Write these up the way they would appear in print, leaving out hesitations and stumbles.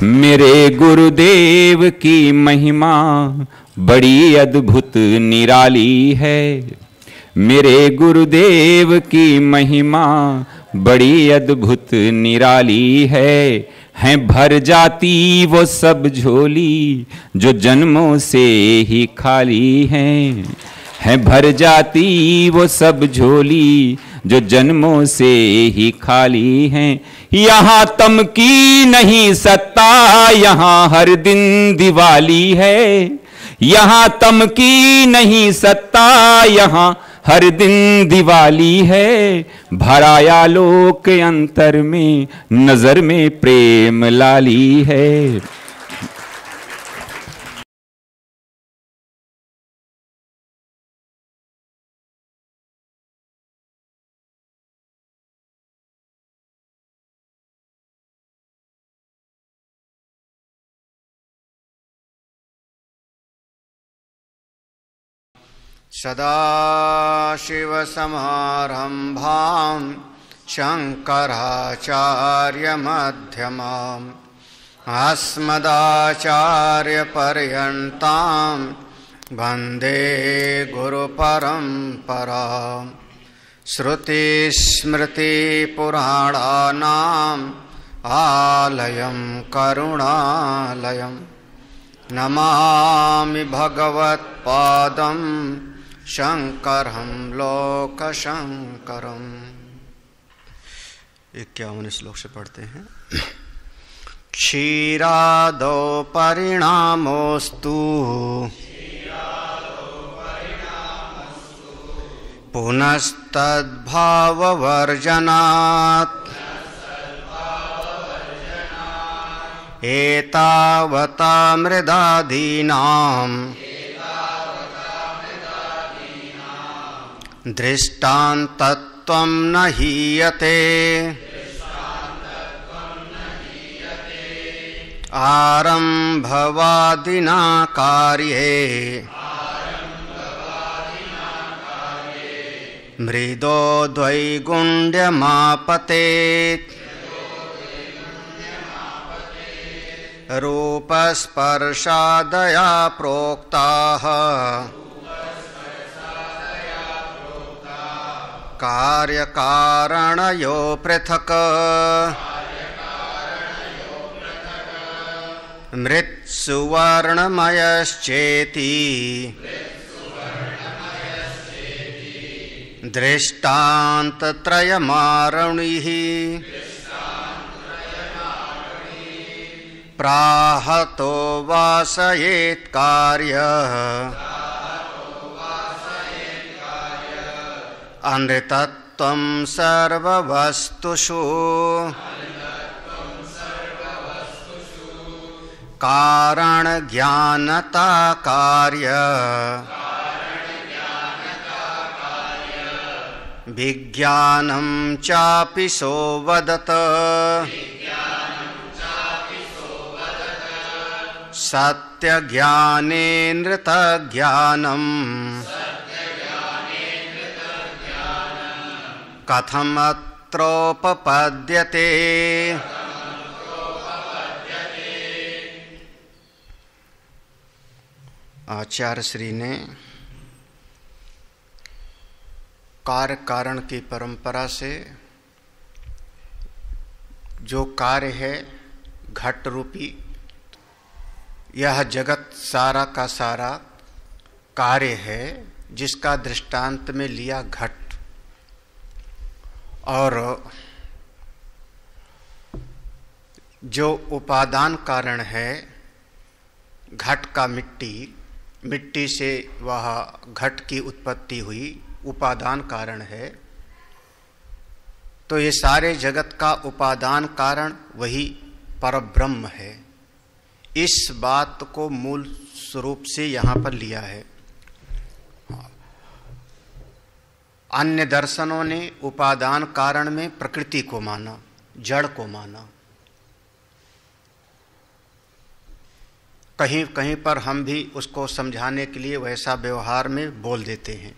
मेरे गुरुदेव की महिमा बड़ी अद्भुत निराली है। मेरे गुरुदेव की महिमा बड़ी अद्भुत निराली है भर जाती वो सब झोली जो जन्मों से ही खाली है भर जाती वो सब झोली जो जन्मों से ही खाली हैं। यहाँ तम की नहीं सत्ता, यहाँ हर दिन दिवाली है। यहाँ तम की नहीं सत्ता, यहाँ हर दिन दिवाली है। भराया लोक अंतर में, नजर में प्रेम लाली है। सदाशिवसमारम्भां शङ्कराचार्यमध्यमाम् अस्मदाचार्यपर्यन्तां वन्दे गुरुपरम्पराम्। श्रुतिस्मृतिपुराणानाम् आलयं करुणालयं नमामि भगवत्पादं शंकरं लोकशंकरम्। 51 श्लोक से पढ़ते हैं। क्षीरादौ परिणामोऽस्तु पुनस्तद्भाववर्जनात् एतावता मृदादीनाम् दृष्टान्तत्वं न हीयते। आरम्भवादिना कार्ये मृदो द्वैगुण्यमापतेत्। रूपस्पर्शादया प्रोक्ताः कार्यकारणयो पृथक्। मृत्सुवर्णमयश्चेति दृष्टान्तत्रयमारुणिः। प्राहतो वासयेत् कार्यः अनृतत्वं सर्ववस्तुषु। कारण ज्ञानता कार्य विज्ञानं चापि सोवदत। सत्यज्ञाने नृतज्ञानम् कथमत्रोपपद्यते। आचार्य श्री ने कार्य कारण की परंपरा से जो कार्य है घट रूपी, यह जगत सारा का सारा कार्य है, जिसका दृष्टांत में लिया घट। और जो उपादान कारण है घट का मिट्टी, मिट्टी से वह घट की उत्पत्ति हुई, उपादान कारण है। तो ये सारे जगत का उपादान कारण वही परब्रह्म है। इस बात को मूल स्वरूप से यहाँ पर लिया है। अन्य दर्शनों ने उपादान कारण में प्रकृति को माना, जड़ को माना। कहीं कहीं पर हम भी उसको समझाने के लिए वैसा व्यवहार में बोल देते हैं।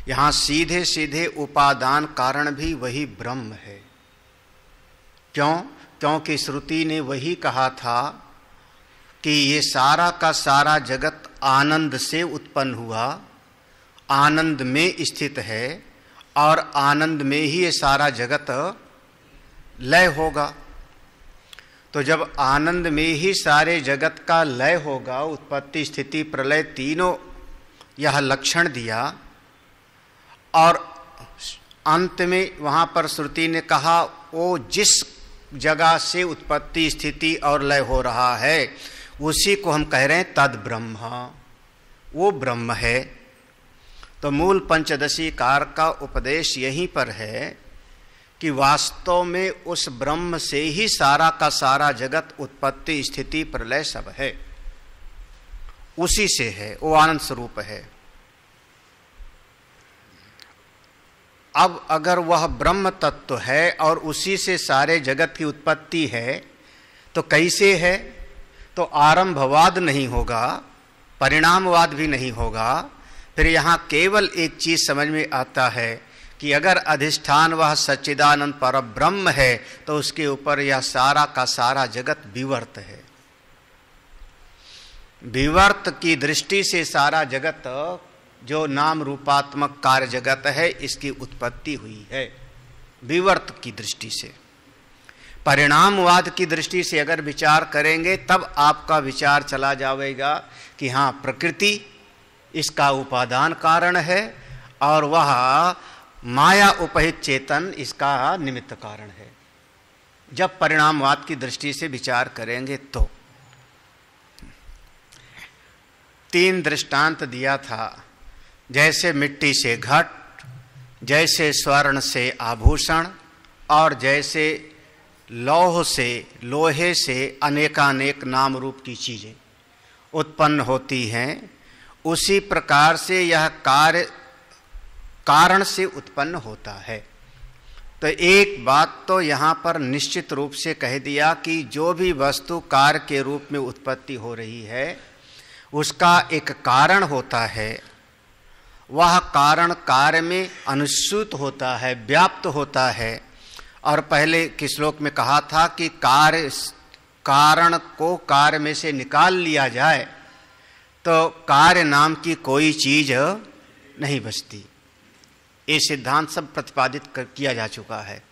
यहाँ सीधे सीधे उपादान कारण भी वही ब्रह्म है। क्यों? क्योंकि श्रुति ने वही कहा था कि ये सारा का सारा जगत आनंद से उत्पन्न हुआ, आनंद में स्थित है और आनंद में ही ये सारा जगत लय होगा। तो जब आनंद में ही सारे जगत का लय होगा, उत्पत्ति स्थिति प्रलय तीनों यह लक्षण दिया, और अंत में वहां पर श्रुति ने कहा वो जिस जगह से उत्पत्ति स्थिति और लय हो रहा है उसी को हम कह रहे हैं तद ब्रह्म, वो ब्रह्म है। तो मूल पंचदशी कार का उपदेश यहीं पर है कि वास्तव में उस ब्रह्म से ही सारा का सारा जगत उत्पत्ति स्थिति प्रलय सब है, उसी से है, वो आनंद स्वरूप है। अब अगर वह ब्रह्म तत्व है और उसी से सारे जगत की उत्पत्ति है तो कैसे है? तो आरंभवाद नहीं होगा, परिणामवाद भी नहीं होगा। फिर यहाँ केवल एक चीज समझ में आता है कि अगर अधिष्ठान वह सच्चिदानंद परब्रह्म है तो उसके ऊपर यह सारा का सारा जगत विवर्त है। विवर्त की दृष्टि से सारा जगत जो नाम रूपात्मक कार्य जगत है इसकी उत्पत्ति हुई है, विवर्त की दृष्टि से। परिणामवाद की दृष्टि से अगर विचार करेंगे तब आपका विचार चला जाएगा कि हाँ, प्रकृति इसका उपादान कारण है और वह माया उपहित चेतन इसका निमित्त कारण है। जब परिणामवाद की दृष्टि से विचार करेंगे तो 3 दृष्टांत दिया था, जैसे मिट्टी से घट, जैसे स्वर्ण से आभूषण और जैसे लौह से, लोहे से अनेकानेक नाम रूप की चीजें उत्पन्न होती हैं, उसी प्रकार से यह कार्य कारण से उत्पन्न होता है। तो एक बात तो यहाँ पर निश्चित रूप से कह दिया कि जो भी वस्तु कार्य के रूप में उत्पत्ति हो रही है उसका एक कारण होता है, वह कारण कार्य में अनुस्यूत होता है, व्याप्त होता है। और पहले के श्लोक में कहा था कि कारण को कार्य में से निकाल लिया जाए तो कार्य नाम की कोई चीज नहीं बचती। ये सिद्धांत सब प्रतिपादित किया जा चुका है।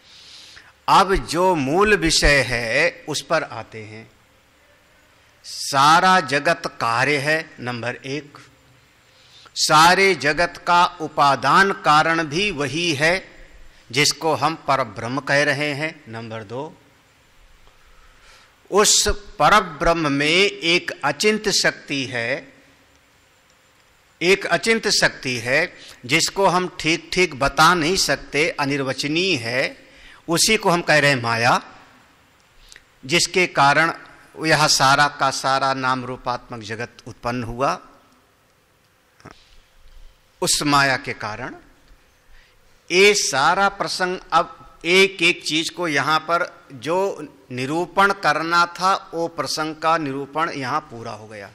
अब जो मूल विषय है उस पर आते हैं। सारा जगत कार्य है, नंबर 1। सारे जगत का उपादान कारण भी वही है जिसको हम परब्रह्म कह रहे हैं, नंबर 2। उस परब्रह्म में एक अचिंत्य शक्ति है, एक अचिंत्य शक्ति है जिसको हम ठीक ठीक बता नहीं सकते, अनिर्वचनीय है, उसी को हम कह रहे हैं माया, जिसके कारण यह सारा का सारा नाम रूपात्मक जगत उत्पन्न हुआ। उस माया के कारण ये सारा प्रसंग, अब एक एक चीज को यहां पर जो निरूपण करना था वो प्रसंग का निरूपण यहां पूरा हो गया।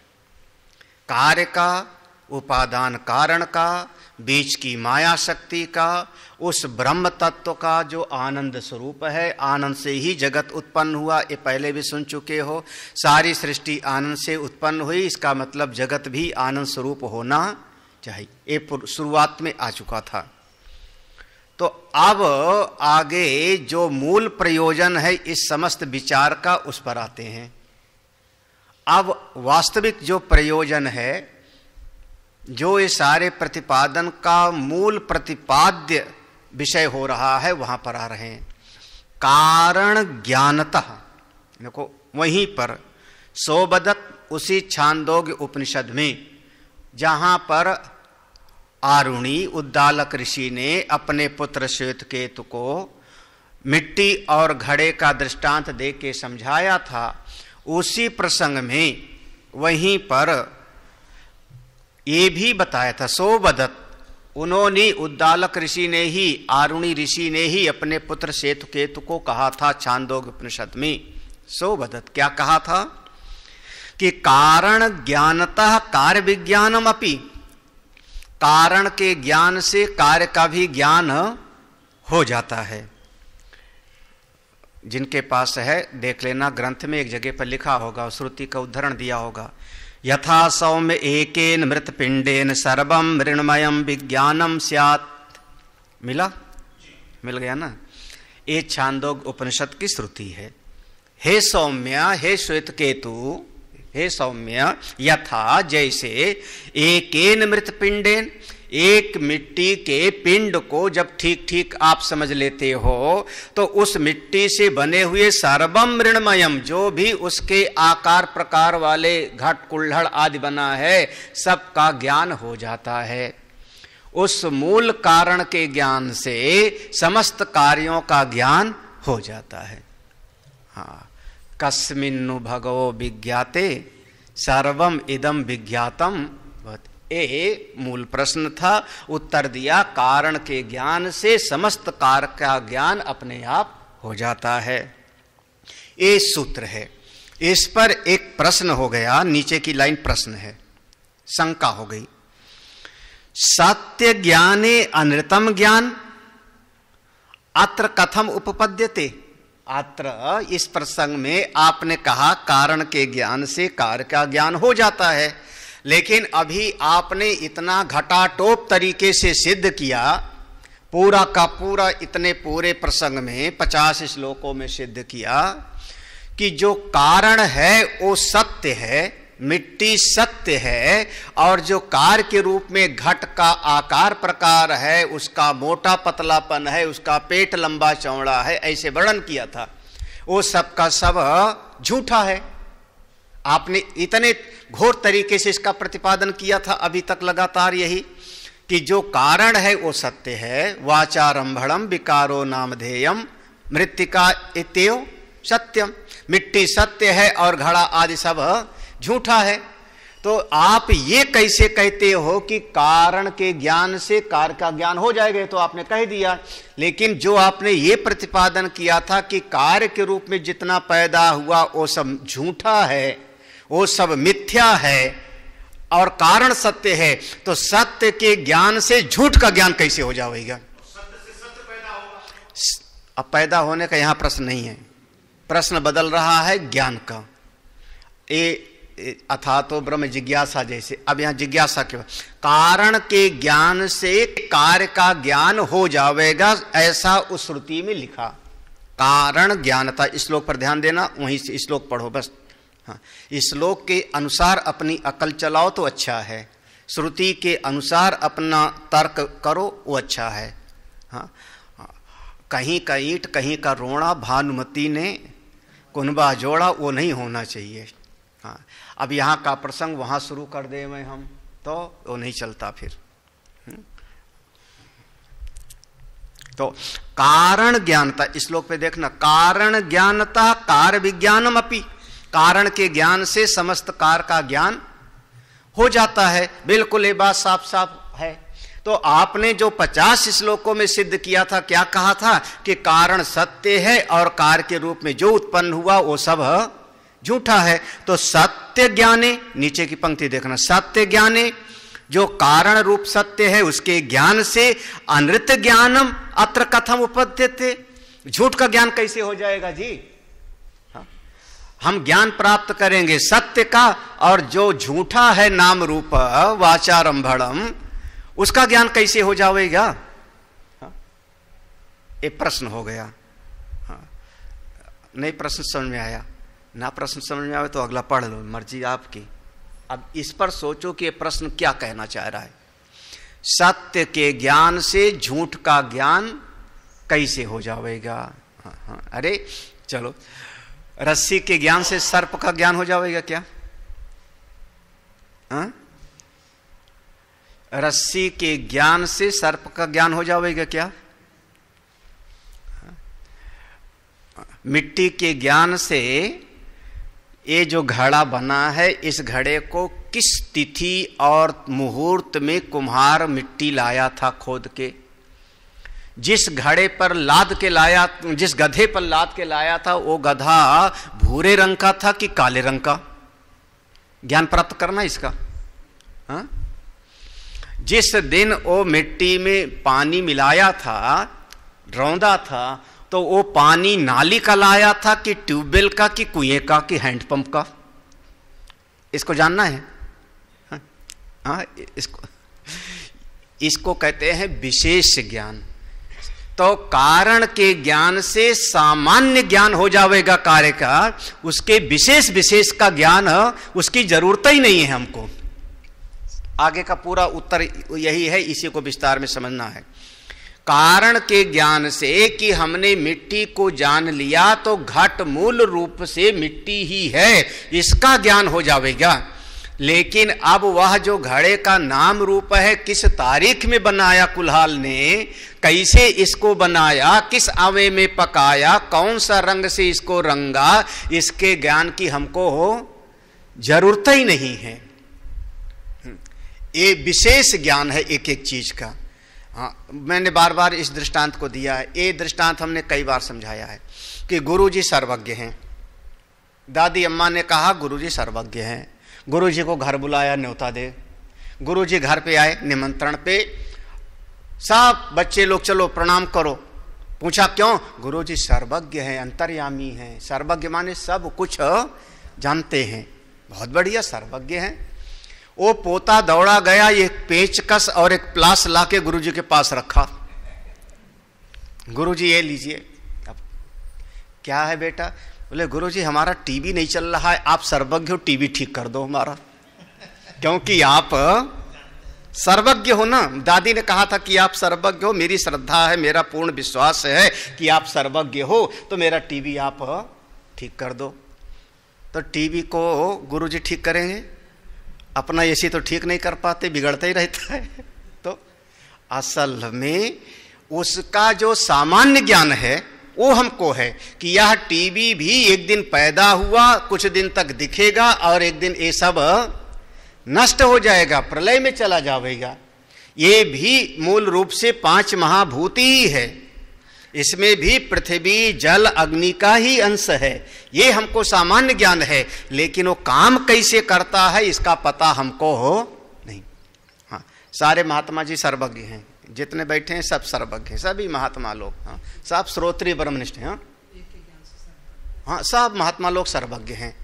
कार्य का, उपादान कारण का, बीच की माया शक्ति का, उस ब्रह्म तत्व का जो आनंद स्वरूप है, आनंद से ही जगत उत्पन्न हुआ, ये पहले भी सुन चुके हो। सारी सृष्टि आनंद से उत्पन्न हुई, इसका मतलब जगत भी आनंद स्वरूप होना चाहिए, ये शुरुआत में आ चुका था। तो अब आगे जो मूल प्रयोजन है इस समस्त विचार का, उस पर आते हैं। अब वास्तविक जो प्रयोजन है, जो ये सारे प्रतिपादन का मूल प्रतिपाद्य विषय हो रहा है, वहां पर आ रहे हैं। कारण ज्ञानतः, देखो वहीं पर सोबदत, उसी छांदोग्य उपनिषद में जहां पर आरुणी उद्दालक ऋषि ने अपने पुत्र श्वेतकेतु को मिट्टी और घड़े का दृष्टांत दे के समझाया था, उसी प्रसंग में वहीं पर ये भी बताया था। सोबदत, उन्होंने उद्दालक ऋषि ने ही, आरुणी ऋषि ने ही अपने पुत्र श्वेतकेतु को कहा था छांदोग्य उपनिषद में। सोबदत क्या कहा था कि कारण ज्ञानतः कार्य विज्ञानम अपि, कारण के ज्ञान से कार्य का भी ज्ञान हो जाता है। जिनके पास है देख लेना, ग्रंथ में एक जगह पर लिखा होगा, श्रुति का उदाहरण दिया होगा। यथा सौम्य एकेन मृत पिंडेन सर्वम मृण्मयम विज्ञानम स्यात्। मिल गया ना? ये छांदोग्य उपनिषद की श्रुति है। हे सौम्य, हे श्वेतकेतु, हे सौम्य, यथा जैसे एकेन मृत पिंडेन, एक मिट्टी के पिंड को जब ठीक ठीक आप समझ लेते हो तो उस मिट्टी से बने हुए सर्वम मृण्मयम, जो भी उसके आकार प्रकार वाले घट कुल्हड़ आदि बना है, सबका ज्ञान हो जाता है। उस मूल कारण के ज्ञान से समस्त कार्यों का ज्ञान हो जाता है। हाँ, कस्मिन्नु भगवो विज्ञाते सर्वम इदम विज्ञातम। ये मूल प्रश्न था, उत्तर दिया कारण के ज्ञान से समस्त कार्य का ज्ञान अपने आप हो जाता है। ये सूत्र है। इस पर एक प्रश्न हो गया, नीचे की लाइन प्रश्न है, शंका हो गई। सत्य ज्ञाने अनृतम ज्ञान अत्र कथम उपपद्यते। अत्र इस प्रसंग में आपने कहा कारण के ज्ञान से कार्य का ज्ञान हो जाता है, लेकिन अभी आपने इतना घटाटोप तरीके से सिद्ध किया, पूरा का पूरा इतने पूरे प्रसंग में 50 श्लोकों में सिद्ध किया कि जो कारण है वो सत्य है, मिट्टी सत्य है, और जो कार्य के रूप में घट का आकार प्रकार है, उसका मोटा पतलापन है, उसका पेट लंबा चौड़ा है, ऐसे वर्णन किया था, वो सब का सब झूठा है। आपने इतने घोर तरीके से इसका प्रतिपादन किया था अभी तक लगातार यही, कि जो कारण है वो सत्य है। वाचारंभणम विकारो नामधेयम मृत्तिका इत्येव सत्यम। मिट्टी सत्य है और घड़ा आदि सब झूठा है। तो आप ये कैसे कहते हो कि कारण के ज्ञान से कार्य का ज्ञान हो जाएगा? तो आपने कह दिया, लेकिन जो आपने ये प्रतिपादन किया था कि कार्य के रूप में जितना पैदा हुआ वो सब झूठा है, वो सब मिथ्या है, और कारण सत्य है, तो सत्य के ज्ञान से झूठ का ज्ञान कैसे हो जाएगा? सत्य से सत्य पैदा होगा। अब पैदा होने का यहां प्रश्न नहीं है, प्रश्न बदल रहा है ज्ञान का। ये अथा तो ब्रह्म जिज्ञासा जैसे, अब यहां जिज्ञासा क्यों? कारण के ज्ञान से कार्य का ज्ञान हो जाएगा, ऐसा उस श्रुति में लिखा। कारण ज्ञानता, इस श्लोक पर ध्यान देना, वहीं से श्लोक पढ़ो बस। हाँ, इस श्लोक के अनुसार अपनी अकल चलाओ तो अच्छा है, श्रुति के अनुसार अपना तर्क करो वो अच्छा है। हाँ, कहीं का ईंट कहीं का रोड़ा, भानुमति ने कुनबा जोड़ा, वो नहीं होना चाहिए। हाँ, अब यहाँ का प्रसंग वहां शुरू कर दे मैं हम, तो वो नहीं चलता फिर। तो कारण ज्ञानता, इस श्लोक पे देखना, कारण ज्ञानता कार्य विज्ञानम अपि। कारण के ज्ञान से समस्त कार्य का ज्ञान हो जाता है। बिल्कुल ये बात साफ साफ है। तो आपने जो 50 श्लोकों में सिद्ध किया था, क्या कहा था कि कारण सत्य है और कार्य के रूप में जो उत्पन्न हुआ वो सब झूठा है। तो सत्य ज्ञाने, नीचे की पंक्ति देखना, सत्य ज्ञाने, जो कारण रूप सत्य है उसके ज्ञान से अनृत ज्ञानम अत्र कथम उपपद्यते। झूठ का ज्ञान कैसे हो जाएगा जी? हम ज्ञान प्राप्त करेंगे सत्य का, और जो झूठा है नाम रूप वाचारंभणम, उसका ज्ञान कैसे हो जाएगा? एक प्रश्न हो गया। नहीं प्रश्न समझ में आया ना? प्रश्न समझ में आए तो अगला पढ़ लो, मर्जी आपकी। अब इस पर सोचो कि ये प्रश्न क्या कहना चाह रहा है। सत्य के ज्ञान से झूठ का ज्ञान कैसे हो जाएगा? हाँ, अरे चलो, रस्सी के ज्ञान से सर्प का ज्ञान हो जाएगा क्या? हाँ? रस्सी के ज्ञान से सर्प का ज्ञान हो जाएगा क्या? मिट्टी के ज्ञान से ये जो घड़ा बना है, इस घड़े को किस तिथि और मुहूर्त में कुम्हार मिट्टी लाया था खोद के? जिस घड़े पर लाद के लाया, जिस गधे पर लाद के लाया था, वो गधा भूरे रंग का था कि काले रंग का? ज्ञान प्राप्त करना इसका। हाँ? जिस दिन वो मिट्टी में पानी मिलाया था, रौंदा था, तो वो पानी नाली का लाया था कि ट्यूबवेल का कि कुएं का कि हैंडपंप का? इसको जानना है? हाँ, इसको कहते हैं विशेष ज्ञान। तो कारण के ज्ञान से सामान्य ज्ञान हो जाएगा कार्य का, उसके विशेष का ज्ञान उसकी जरूरत ही नहीं है हमको। आगे का पूरा उत्तर यही है, इसी को विस्तार में समझना है। कारण के ज्ञान से कि हमने मिट्टी को जान लिया तो घट मूल रूप से मिट्टी ही है, इसका ज्ञान हो जाएगा। लेकिन अब वह जो घड़े का नाम रूप है, किस तारीख में बनाया कुल्हाल ने, कैसे इसको बनाया, किस आवे में पकाया, कौन सा रंग से इसको रंगा, इसके ज्ञान की हमको जरूरत ही नहीं है। ये विशेष ज्ञान है एक एक चीज का। हाँ, मैंने बार बार इस दृष्टांत को दिया है। ये दृष्टांत हमने कई बार समझाया है कि गुरुजी सर्वज्ञ हैं। दादी अम्मा ने कहा गुरुजी सर्वज्ञ हैं। गुरुजी को घर बुलाया, न्योता दे। गुरुजी घर पे आए निमंत्रण पे, सब बच्चे लोग चलो प्रणाम करो। पूछा क्यों? गुरुजी सर्वज्ञ हैं, अंतर्यामी हैं। सर्वज्ञ माने सब कुछ जानते हैं। बहुत बढ़िया, सर्वज्ञ हैं। वो पोता दौड़ा गया, एक पेचकस और एक प्लास लाके गुरुजी के पास रखा। गुरुजी ये लीजिए। अब क्या है बेटा? बोले गुरुजी हमारा टीवी नहीं चल रहा है, आप सर्वज्ञ हो, टीवी ठीक कर दो हमारा, क्योंकि आप सर्वज्ञ हो ना। दादी ने कहा था कि आप सर्वज्ञ हो, मेरी श्रद्धा है, मेरा पूर्ण विश्वास है कि आप सर्वज्ञ हो, तो मेरा टीवी आप ठीक कर दो। तो टीवी को गुरुजी ठीक करेंगे? अपना एसी तो ठीक नहीं कर पाते, बिगड़ता ही रहता है। तो असल में उसका जो सामान्य ज्ञान है वो हमको है कि यह टीवी भी एक दिन पैदा हुआ, कुछ दिन तक दिखेगा और एक दिन ये सब नष्ट हो जाएगा, प्रलय में चला जाएगा। ये भी मूल रूप से 5 महाभूति ही है। इसमें भी पृथ्वी जल अग्नि का ही अंश है। ये हमको सामान्य ज्ञान है, लेकिन वो काम कैसे करता है इसका पता हमको हो नहीं। हाँ, सारे महात्मा जी सर्वज्ञ हैं, जितने बैठे हैं सब सर्वज्ञ हैं, सभी महात्मा लोग। हाँ, सब श्रोत्रिय ब्रह्मनिष्ठ हैं। हाँ, सब महात्मा लोग सर्वज्ञ हैं।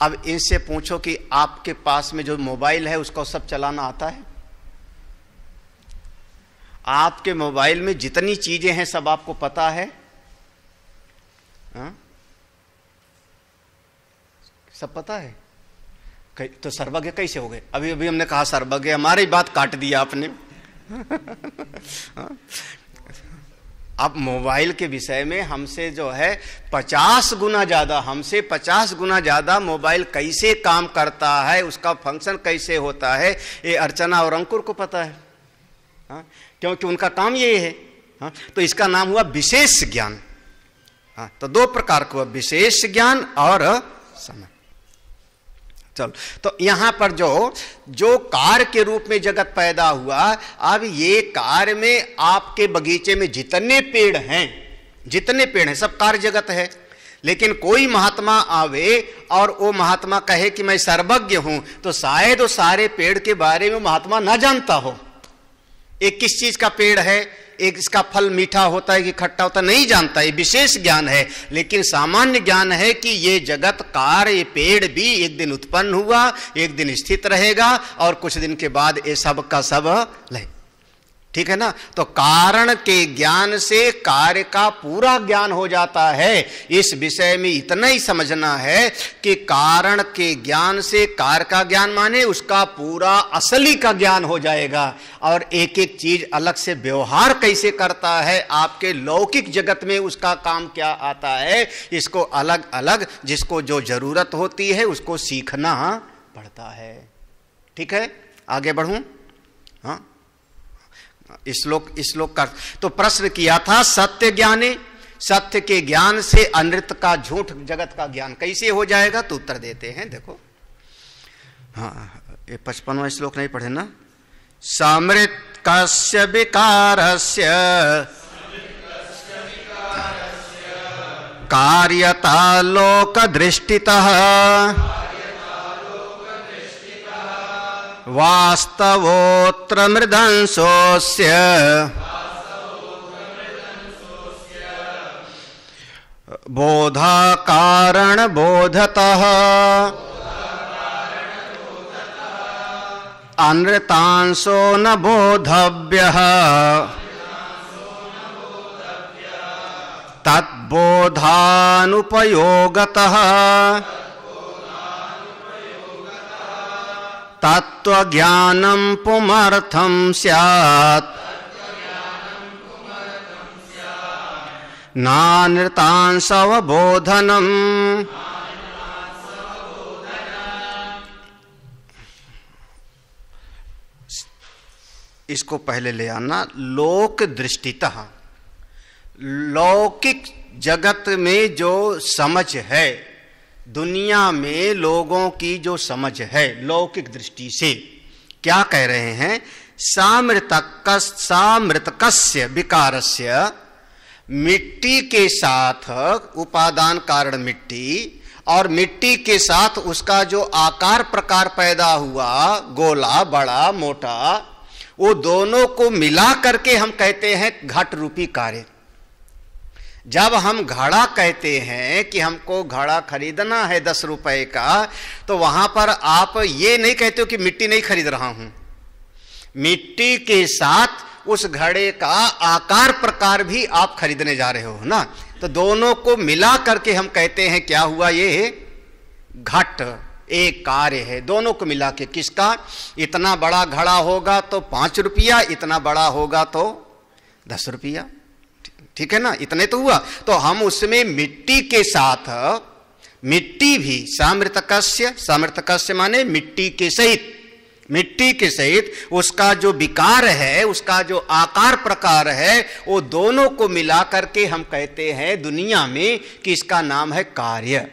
अब इनसे पूछो कि आपके पास में जो मोबाइल है उसको सब चलाना आता है? आपके मोबाइल में जितनी चीजें हैं सब आपको पता है? हाँ? सब पता है? तो सर्वज्ञ कैसे हो गए? अभी अभी हमने कहा सर्वज्ञ, हमारी बात काट दिया आपने। हाँ? अब मोबाइल के विषय में हमसे जो है 50 गुना ज्यादा, हमसे 50 गुना ज्यादा मोबाइल कैसे काम करता है, उसका फंक्शन कैसे होता है, ये अर्चना और अंकुर को पता है। हाँ? क्योंकि उनका काम ये है। हाँ? तो इसका नाम हुआ विशेष ज्ञान। हाँ? तो 2 प्रकार का, विशेष ज्ञान और समय। चलो, तो यहां पर जो कार्य के रूप में जगत पैदा हुआ, अब ये कार्य में आपके बगीचे में जितने पेड़ हैं सब कार्य जगत है। लेकिन कोई महात्मा आवे और वो महात्मा कहे कि मैं सर्वज्ञ हूं, तो शायद वो सारे पेड़ के बारे में महात्मा ना जानता हो। एक किस चीज का पेड़ है, एक इसका फल मीठा होता है कि खट्टा होता है, नहीं जानता। ये विशेष ज्ञान है। लेकिन सामान्य ज्ञान है कि ये जगत कार्य, ये पेड़ भी एक दिन उत्पन्न हुआ, एक दिन स्थित रहेगा और कुछ दिन के बाद ये सब का सब ले। ठीक है ना? तो कारण के ज्ञान से कार्य का पूरा ज्ञान हो जाता है। इस विषय में इतना ही समझना है कि कारण के ज्ञान से कार्य का ज्ञान माने उसका पूरा असली का ज्ञान हो जाएगा। और एक एक चीज अलग से व्यवहार कैसे करता है, आपके लौकिक जगत में उसका काम क्या आता है, इसको अलग अलग जिसको जो जरूरत होती है उसको सीखना पड़ता है। ठीक है, आगे बढ़ूं? हाँ, श्लोक का तो प्रश्न किया था, सत्य ज्ञाने, सत्य के ज्ञान से अनृत का, झूठ जगत का ज्ञान कैसे हो जाएगा? तो उत्तर देते हैं, देखो। हाँ, ये 55वां श्लोक नहीं पढ़े ना? समृत कस्य विकारस्य कार्यता लोक दृष्टितः वास्तवोत्र मृदंसोस्य बोधा कारण बोधतः अनृतांशो न बोधव्यः तद्बोधानुपयोगतः तत्त्वज्ञानं पुमर्थं स्यात् नानृतांशवबोधनम्। इसको पहले ले आना। लोक दृष्टितः, लौकिक जगत में जो समझ है, दुनिया में लोगों की जो समझ है लौकिक दृष्टि से, क्या कह रहे हैं? सामृतकस्य विकारस्य, मिट्टी के साथ उपादान कारण मिट्टी और मिट्टी के साथ उसका जो आकार प्रकार पैदा हुआ, गोला, बड़ा, मोटा, वो दोनों को मिला करके हम कहते हैं घट रूपी कार्य। जब हम घड़ा कहते हैं कि हमको घड़ा खरीदना है 10 रुपए का, तो वहां पर आप ये नहीं कहते हो कि मिट्टी नहीं खरीद रहा हूं, मिट्टी के साथ उस घड़े का आकार प्रकार भी आप खरीदने जा रहे हो ना। तो दोनों को मिला करके हम कहते हैं क्या हुआ? ये घट एक कार्य है, दोनों को मिला के। किसका? इतना बड़ा घड़ा होगा तो 5 रुपया, इतना बड़ा होगा तो 10 रुपया, ठीक है ना? इतने तो हुआ। तो हम उसमें मिट्टी के साथ, मिट्टी भी सामृतकस्य, सामृतकस्य माने मिट्टी के सहित, मिट्टी के सहित उसका जो विकार है, उसका जो आकार प्रकार है, वो दोनों को मिला करके हम कहते हैं दुनिया में कि इसका नाम है कार्य।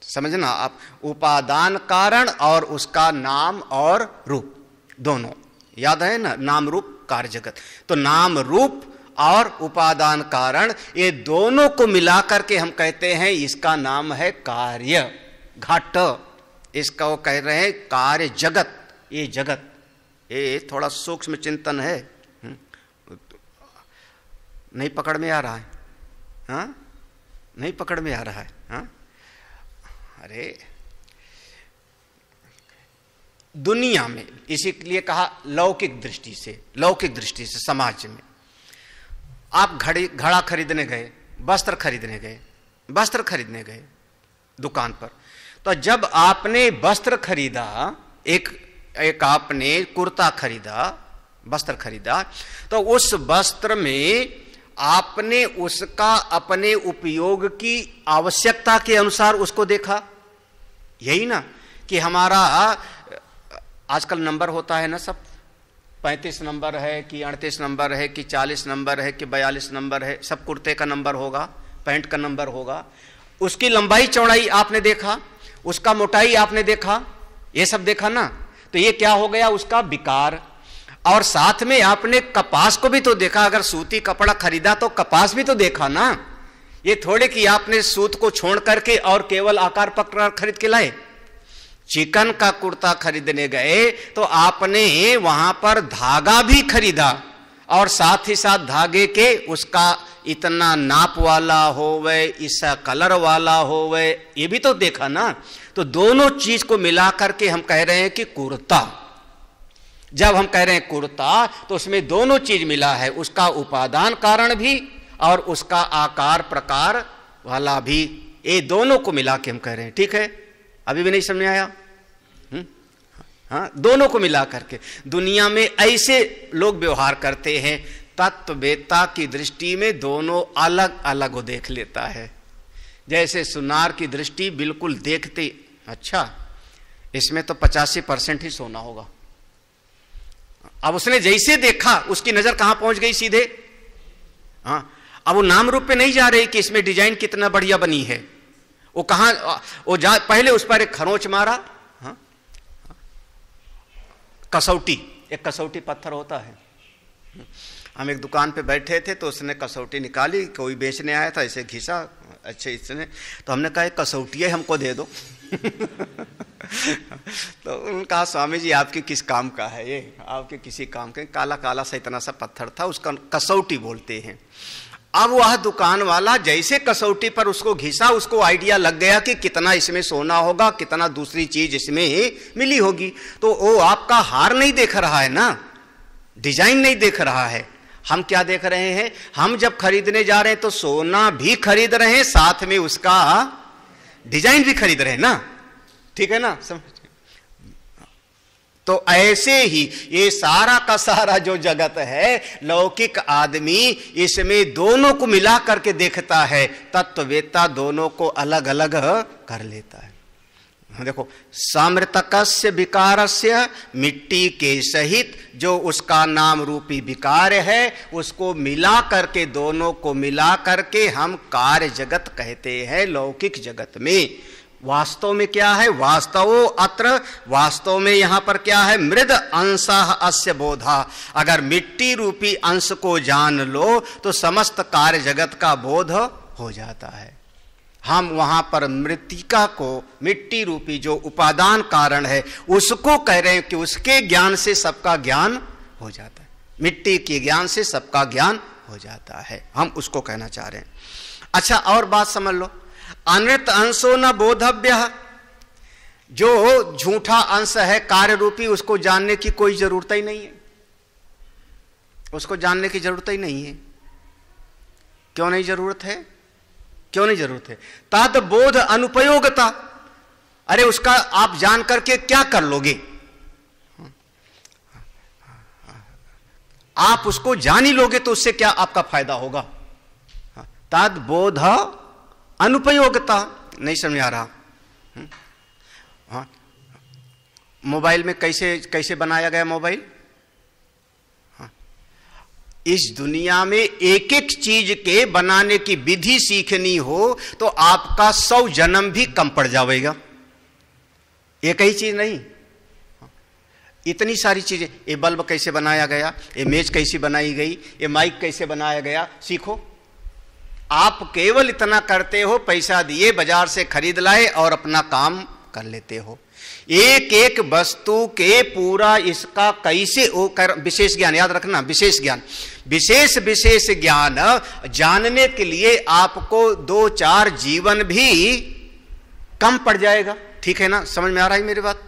समझना आप, उपादान कारण और उसका नाम और रूप दोनों, याद है ना? नाम रूप कार्य जगत। तो नाम रूप और उपादान कारण, ये दोनों को मिला करके हम कहते हैं इसका नाम है कार्य, घट। इसका वो कह रहे हैं कार्य जगत। ये जगत, ये थोड़ा सूक्ष्म चिंतन है, नहीं पकड़ में आ रहा है? हाँ, नहीं पकड़ में आ रहा है? हाँ, अरे दुनिया में, इसीलिए कहा लौकिक दृष्टि से, लौकिक दृष्टि से समाज में आप घड़ा खरीदने गए, वस्त्र खरीदने गए, वस्त्र खरीदने गए दुकान पर। तो जब आपने वस्त्र खरीदा, एक आपने कुर्ता खरीदा, वस्त्र खरीदा, तो उस वस्त्र में आपने उसका अपने उपयोग की आवश्यकता के अनुसार उसको देखा। यही ना कि हमारा आजकल नंबर होता है ना, सब 35 नंबर है कि 38 नंबर है कि 40 नंबर है कि 42 नंबर है, सब कुर्ते का नंबर होगा, पैंट का नंबर होगा। उसकी लंबाई चौड़ाई आपने देखा, उसका मोटाई आपने देखा, ये सब देखा ना। तो ये क्या हो गया? उसका विकार। और साथ में आपने कपास को भी तो देखा। अगर सूती कपड़ा खरीदा तो कपास भी तो देखा ना। ये थोड़े कि आपने सूत को छोड़ करके और केवल आकार प्रकार खरीद के लाए। चिकन का कुर्ता खरीदने गए तो आपने वहां पर धागा भी खरीदा और साथ ही साथ धागे के उसका इतना नाप वाला होवे, इसका कलर वाला होवे, ये भी तो देखा ना। तो दोनों चीज को मिला करके हम कह रहे हैं कि कुर्ता। जब हम कह रहे हैं कुर्ता तो उसमें दोनों चीज मिला है, उसका उपादान कारण भी और उसका आकार प्रकार वाला भी, ये दोनों को मिला के हम कह रहे हैं। ठीक है, अभी भी नहीं समझ में आया? हाँ, दोनों को मिला करके दुनिया में ऐसे लोग व्यवहार करते हैं। तत्ववेत्ता की दृष्टि में दोनों अलग अलग वो देख लेता है। जैसे सुनार की दृष्टि बिल्कुल देखते, अच्छा इसमें तो 85% ही सोना होगा। अब उसने जैसे देखा उसकी नजर कहां पहुंच गई? सीधे हाँ, अब वो नाम रूप पे नहीं जा रही कि इसमें डिजाइन कितना बढ़िया बनी है। वो कहां, वो पहले उस पर एक खरोंच मारा। हाँ, कसौटी, एक कसौटी पत्थर होता है। हम एक दुकान पे बैठे थे तो उसने कसौटी निकाली, कोई बेचने आया था, ऐसे घिसा अच्छे इसने, तो हमने कहा कसौटी हमको दे दो। तो उन्होंने कहा स्वामी जी आपके किस काम का है ये? आपके किसी काम के? काला काला सा इतना सा पत्थर था, उसका कसौटी बोलते हैं। अब वह दुकान वाला जैसे कसौटी पर उसको घिसा, उसको आइडिया लग गया कि कितना इसमें सोना होगा, कितना दूसरी चीज इसमें मिली होगी। तो वो आपका हार नहीं देख रहा है ना, डिजाइन नहीं देख रहा है। हम क्या देख रहे हैं? हम जब खरीदने जा रहे हैं तो सोना भी खरीद रहे हैं, साथ में उसका डिजाइन भी खरीद रहे हैं ना, ठीक है ना? समझ? तो ऐसे ही ये सारा का सारा जो जगत है, लौकिक आदमी इसमें दोनों को मिला करके देखता है, तत्ववेत्ता दोनों को अलग अलग कर लेता है। देखो, सामृतकस्य विकारस्य, मिट्टी के सहित जो उसका नाम रूपी विकार है, उसको मिला करके, दोनों को मिला करके हम कार्य जगत कहते हैं लौकिक जगत में। वास्तव में क्या है? वास्तवो अत्र, वास्तव में यहां पर क्या है? मृद अंशः अस्य बोधा। अगर मिट्टी रूपी अंश को जान लो तो समस्त कार्य जगत का बोध हो जाता है। हम वहां पर मृत्तिका को, मिट्टी रूपी जो उपादान कारण है, उसको कह रहे हैं कि उसके ज्ञान से सबका ज्ञान हो जाता है। मिट्टी के ज्ञान से सबका ज्ञान हो जाता है, हम उसको कहना चाह रहे हैं। अच्छा, और बात समझ लो, अनृत अंशो न बोधव्य, जो झूठा अंश है कार्य रूपी, उसको जानने की कोई जरूरत ही नहीं है, उसको जानने की जरूरत ही नहीं है। क्यों नहीं जरूरत है? क्यों नहीं जरूरत है? तद बोध अनुपयोगता। अरे उसका आप जान करके क्या कर लोगे? आप उसको जान ही लोगे तो उससे क्या आपका फायदा होगा? तद बोध अनुपयोगता। नहीं समझ आ रहा? हाँ, मोबाइल में कैसे बनाया गया मोबाइल? हाँ, इस दुनिया में एक एक चीज के बनाने की विधि सीखनी हो तो आपका 100 जन्म भी कम पड़ जाएगा। एक ही चीज नहीं, इतनी सारी चीजें। ये बल्ब कैसे बनाया गया, ये मेज कैसी बनाई गई, ये माइक कैसे बनाया गया, सीखो। आप केवल इतना करते हो, पैसा दिए बाजार से खरीद लाए और अपना काम कर लेते हो। एक एक वस्तु के पूरा इसका कैसे वो कर, विशेष ज्ञान याद रखना, विशेष ज्ञान, विशेष ज्ञान जानने के लिए आपको 2-4 जीवन भी कम पड़ जाएगा। ठीक है ना? समझ में आ रहा है मेरी बात?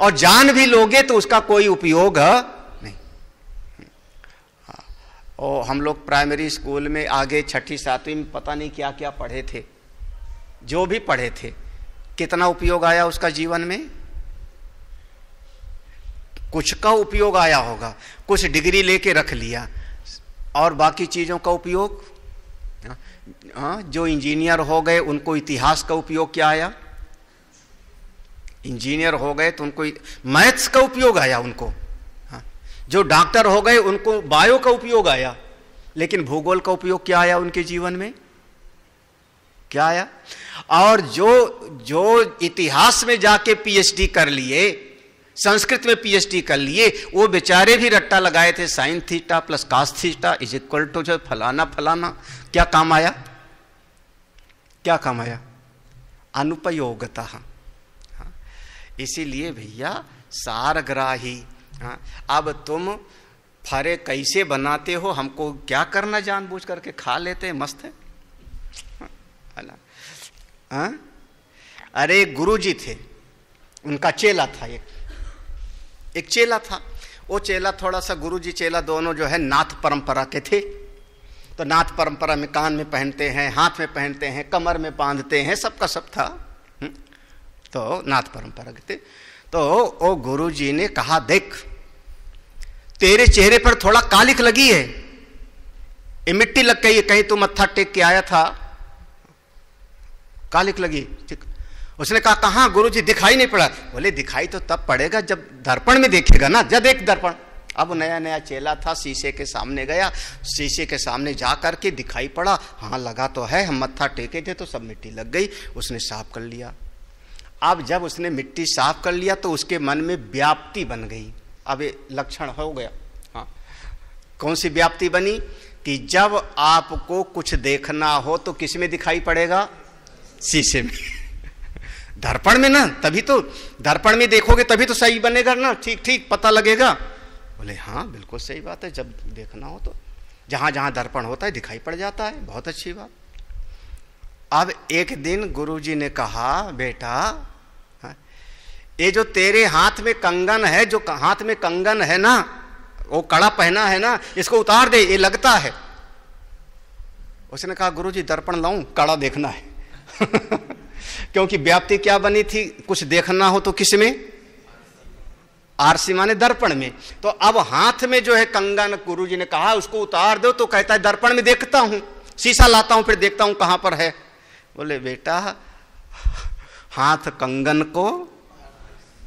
और जान भी लोगे तो उसका कोई उपयोग नहीं। और हम लोग प्राइमरी स्कूल में आगे 6ठी 7वीं में पता नहीं क्या क्या पढ़े थे, जो भी पढ़े थे, कितना उपयोग आया उसका जीवन में? कुछ का उपयोग आया होगा, कुछ डिग्री लेके रख लिया, और बाकी चीजों का उपयोग? हाँ, जो इंजीनियर हो गए उनको इतिहास का उपयोग क्या आया? इंजीनियर हो गए तो उनको मैथ्स का उपयोग आया उनको। हाँ, जो डॉक्टर हो गए उनको बायो का उपयोग आया, लेकिन भूगोल का उपयोग क्या आया उनके जीवन में? क्या आया? और जो इतिहास में जाके पीएचडी कर लिए, संस्कृत में पीएचडी कर लिए, वो बेचारे भी रट्टा लगाए थे, sine theta plus cos theta is equal to जो फलाना फलाना। क्या काम आया? क्या काम आया? अनुपयोगता। इसीलिए भैया सारग्राही। अब तुम फरे कैसे बनाते हो, हमको क्या करना, जानबूझ करके खा लेते हैं, मस्त है। अरे गुरुजी थे, उनका चेला था, एक चेला था। वो चेला थोड़ा सा, गुरुजी चेला दोनों जो है नाथ परंपरा के थे। तो नाथ परंपरा में कान में पहनते हैं, हाथ में पहनते हैं, कमर में बांधते हैं, सबका सब था। तो नाथ परंपरा के थे। तो ओ गुरुजी ने कहा, देख तेरे चेहरे पर थोड़ा कालिख लगी है, ये मिट्टी लग गई है, कहीं तू मत्था टेक के आया था, कालिख लगी। उसने कहा, कहाँ गुरुजी? दिखाई नहीं पड़ा। बोले, दिखाई तो तब पड़ेगा जब दर्पण में देखेगा ना, जा देख दर्पण। अब नया नया चेला था, शीशे के सामने गया, शीशे के सामने जा करके दिखाई पड़ा, हाँ लगा तो है, हम मत्था टेके थे तो सब मिट्टी लग गई। उसने साफ कर लिया। अब जब उसने मिट्टी साफ कर लिया तो उसके मन में व्याप्ति बन गई। अब ये लक्षण हो गया। हाँ, कौन सी व्याप्ति बनी? कि जब आपको कुछ देखना हो तो किस में दिखाई पड़ेगा? शीशे में। दर्पण में ना, तभी तो दर्पण में देखोगे तभी तो सही बनेगा ना, ठीक ठीक पता लगेगा। बोले हाँ बिल्कुल सही बात है, जब देखना हो तो जहां जहां दर्पण होता है दिखाई पड़ जाता है, बहुत अच्छी बात। अब एक दिन गुरुजी ने कहा, बेटा ये जो तेरे हाथ में कंगन है, जो हाथ में कंगन है ना, वो कड़ा पहना है ना, इसको उतार दे, ये लगता है। उसने कहा गुरुजी दर्पण लाऊं, कड़ा देखना है क्योंकि व्याप्ति क्या बनी थी, कुछ देखना हो तो किस में, आरसी माने दर्पण में। तो अब हाथ में जो है कंगन, गुरुजी ने कहा उसको उतार दो, तो कहता है दर्पण में देखता हूं, शीशा लाता हूं फिर देखता हूं कहां पर है। बोले बेटा हाथ कंगन को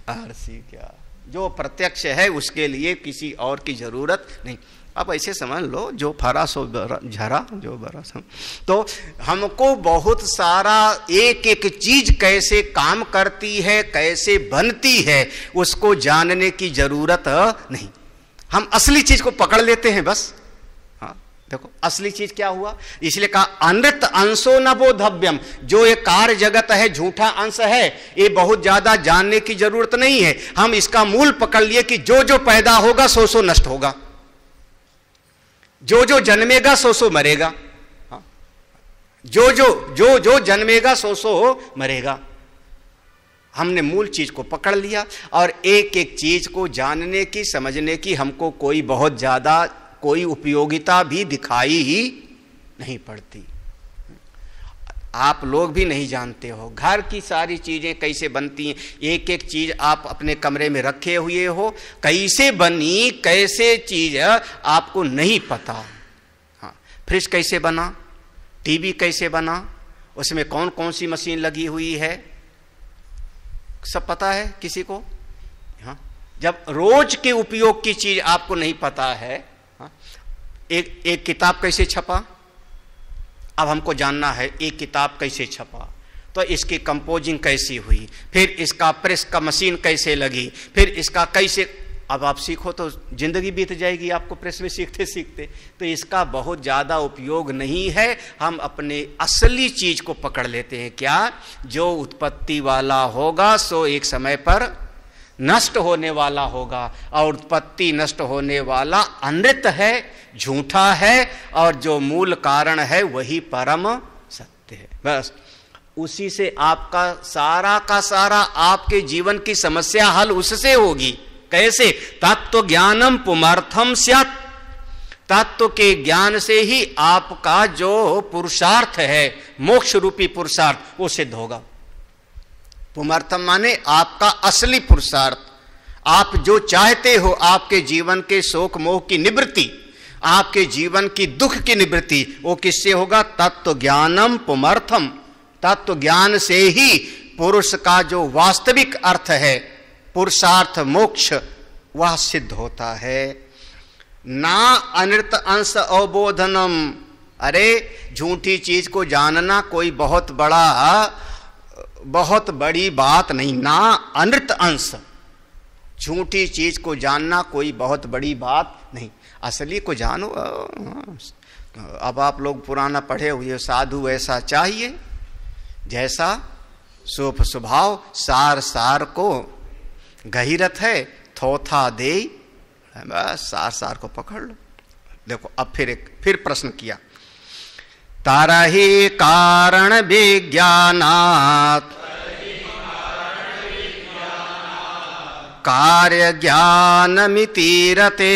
आरसी क्या, जो प्रत्यक्ष है उसके लिए किसी और की जरूरत नहीं। अब ऐसे समझ लो, जो फरा सो झरा, जो बरा सो। तो हमको बहुत सारा एक एक चीज कैसे काम करती है, कैसे बनती है, उसको जानने की जरूरत नहीं। हम असली चीज को पकड़ लेते हैं बस। हाँ देखो असली चीज क्या हुआ, इसलिए कहा अनृत अंशो न बोधव्यम। जो ये कार्य जगत है झूठा अंश है, ये बहुत ज्यादा जानने की जरूरत नहीं है। हम इसका मूल पकड़ लिए कि जो जो पैदा होगा सो सो नष्ट होगा, जो जो जन्मेगा सो सो मरेगा, जो जन्मेगा सो सो मरेगा। हमने मूल चीज को पकड़ लिया और एक एक चीज को जानने की, समझने की हमको कोई बहुत ज्यादा कोई उपयोगिता भी दिखाई ही नहीं पड़ती। आप लोग भी नहीं जानते हो घर की सारी चीजें कैसे बनती हैं। एक एक चीज आप अपने कमरे में रखे हुए हो, कैसे बनी, कैसे चीज आपको नहीं पता। हाँ, फ्रिज कैसे बना, टीवी कैसे बना, उसमें कौन कौन सी मशीन लगी हुई है, सब पता है किसी को। हाँ, जब रोज के उपयोग की चीज आपको नहीं पता है। हाँ, एक किताब कैसे छपा, अब हमको जानना है एक किताब कैसे छपा, तो इसकी कंपोजिंग कैसी हुई, फिर इसका प्रेस का मशीन कैसे लगी, फिर इसका कैसे, अब आप सीखो तो जिंदगी बीत जाएगी आपको प्रेस में सीखते सीखते। तो इसका बहुत ज़्यादा उपयोग नहीं है। हम अपने असली चीज को पकड़ लेते हैं, क्या, जो उत्पत्ति वाला होगा सो एक समय पर नष्ट होने वाला होगा, और उत्पत्ति नष्ट होने वाला अनृत है, झूठा है, और जो मूल कारण है वही परम सत्य है। बस उसी से आपका सारा का सारा आपके जीवन की समस्या हल उससे होगी। कैसे, तत्व ज्ञानम पुमर्थम स्यात्। तत्व के ज्ञान से ही आपका जो पुरुषार्थ है, मोक्ष रूपी पुरुषार्थ, वो सिद्ध होगा। पुमर्थम माने आपका असली पुरुषार्थ, आप जो चाहते हो, आपके जीवन के शोक मोह की निवृत्ति, आपके जीवन की दुख की निवृत्ति, वो किससे होगा, तत्व ज्ञानम पुमर्थम। तत्व ज्ञान से ही पुरुष का जो वास्तविक अर्थ है, पुरुषार्थ मोक्ष, वह सिद्ध होता है। ना अनृत अंश अवबोधनम। अरे झूठी चीज को जानना कोई बहुत बड़ी बात नहीं। ना अनृत अंश, झूठी चीज को जानना कोई बहुत बड़ी बात नहीं, असली को जानो। अब आप लोग पुराना पढ़े हुए, साधु ऐसा चाहिए जैसा सोफ स्वभाव, सार सार को गहिरत है, थोथा दे। बस सार सार को पकड़ लो। देखो अब फिर प्रश्न किया, तारहि कारण विज्ञानात् कार्य ज्ञानमितीरते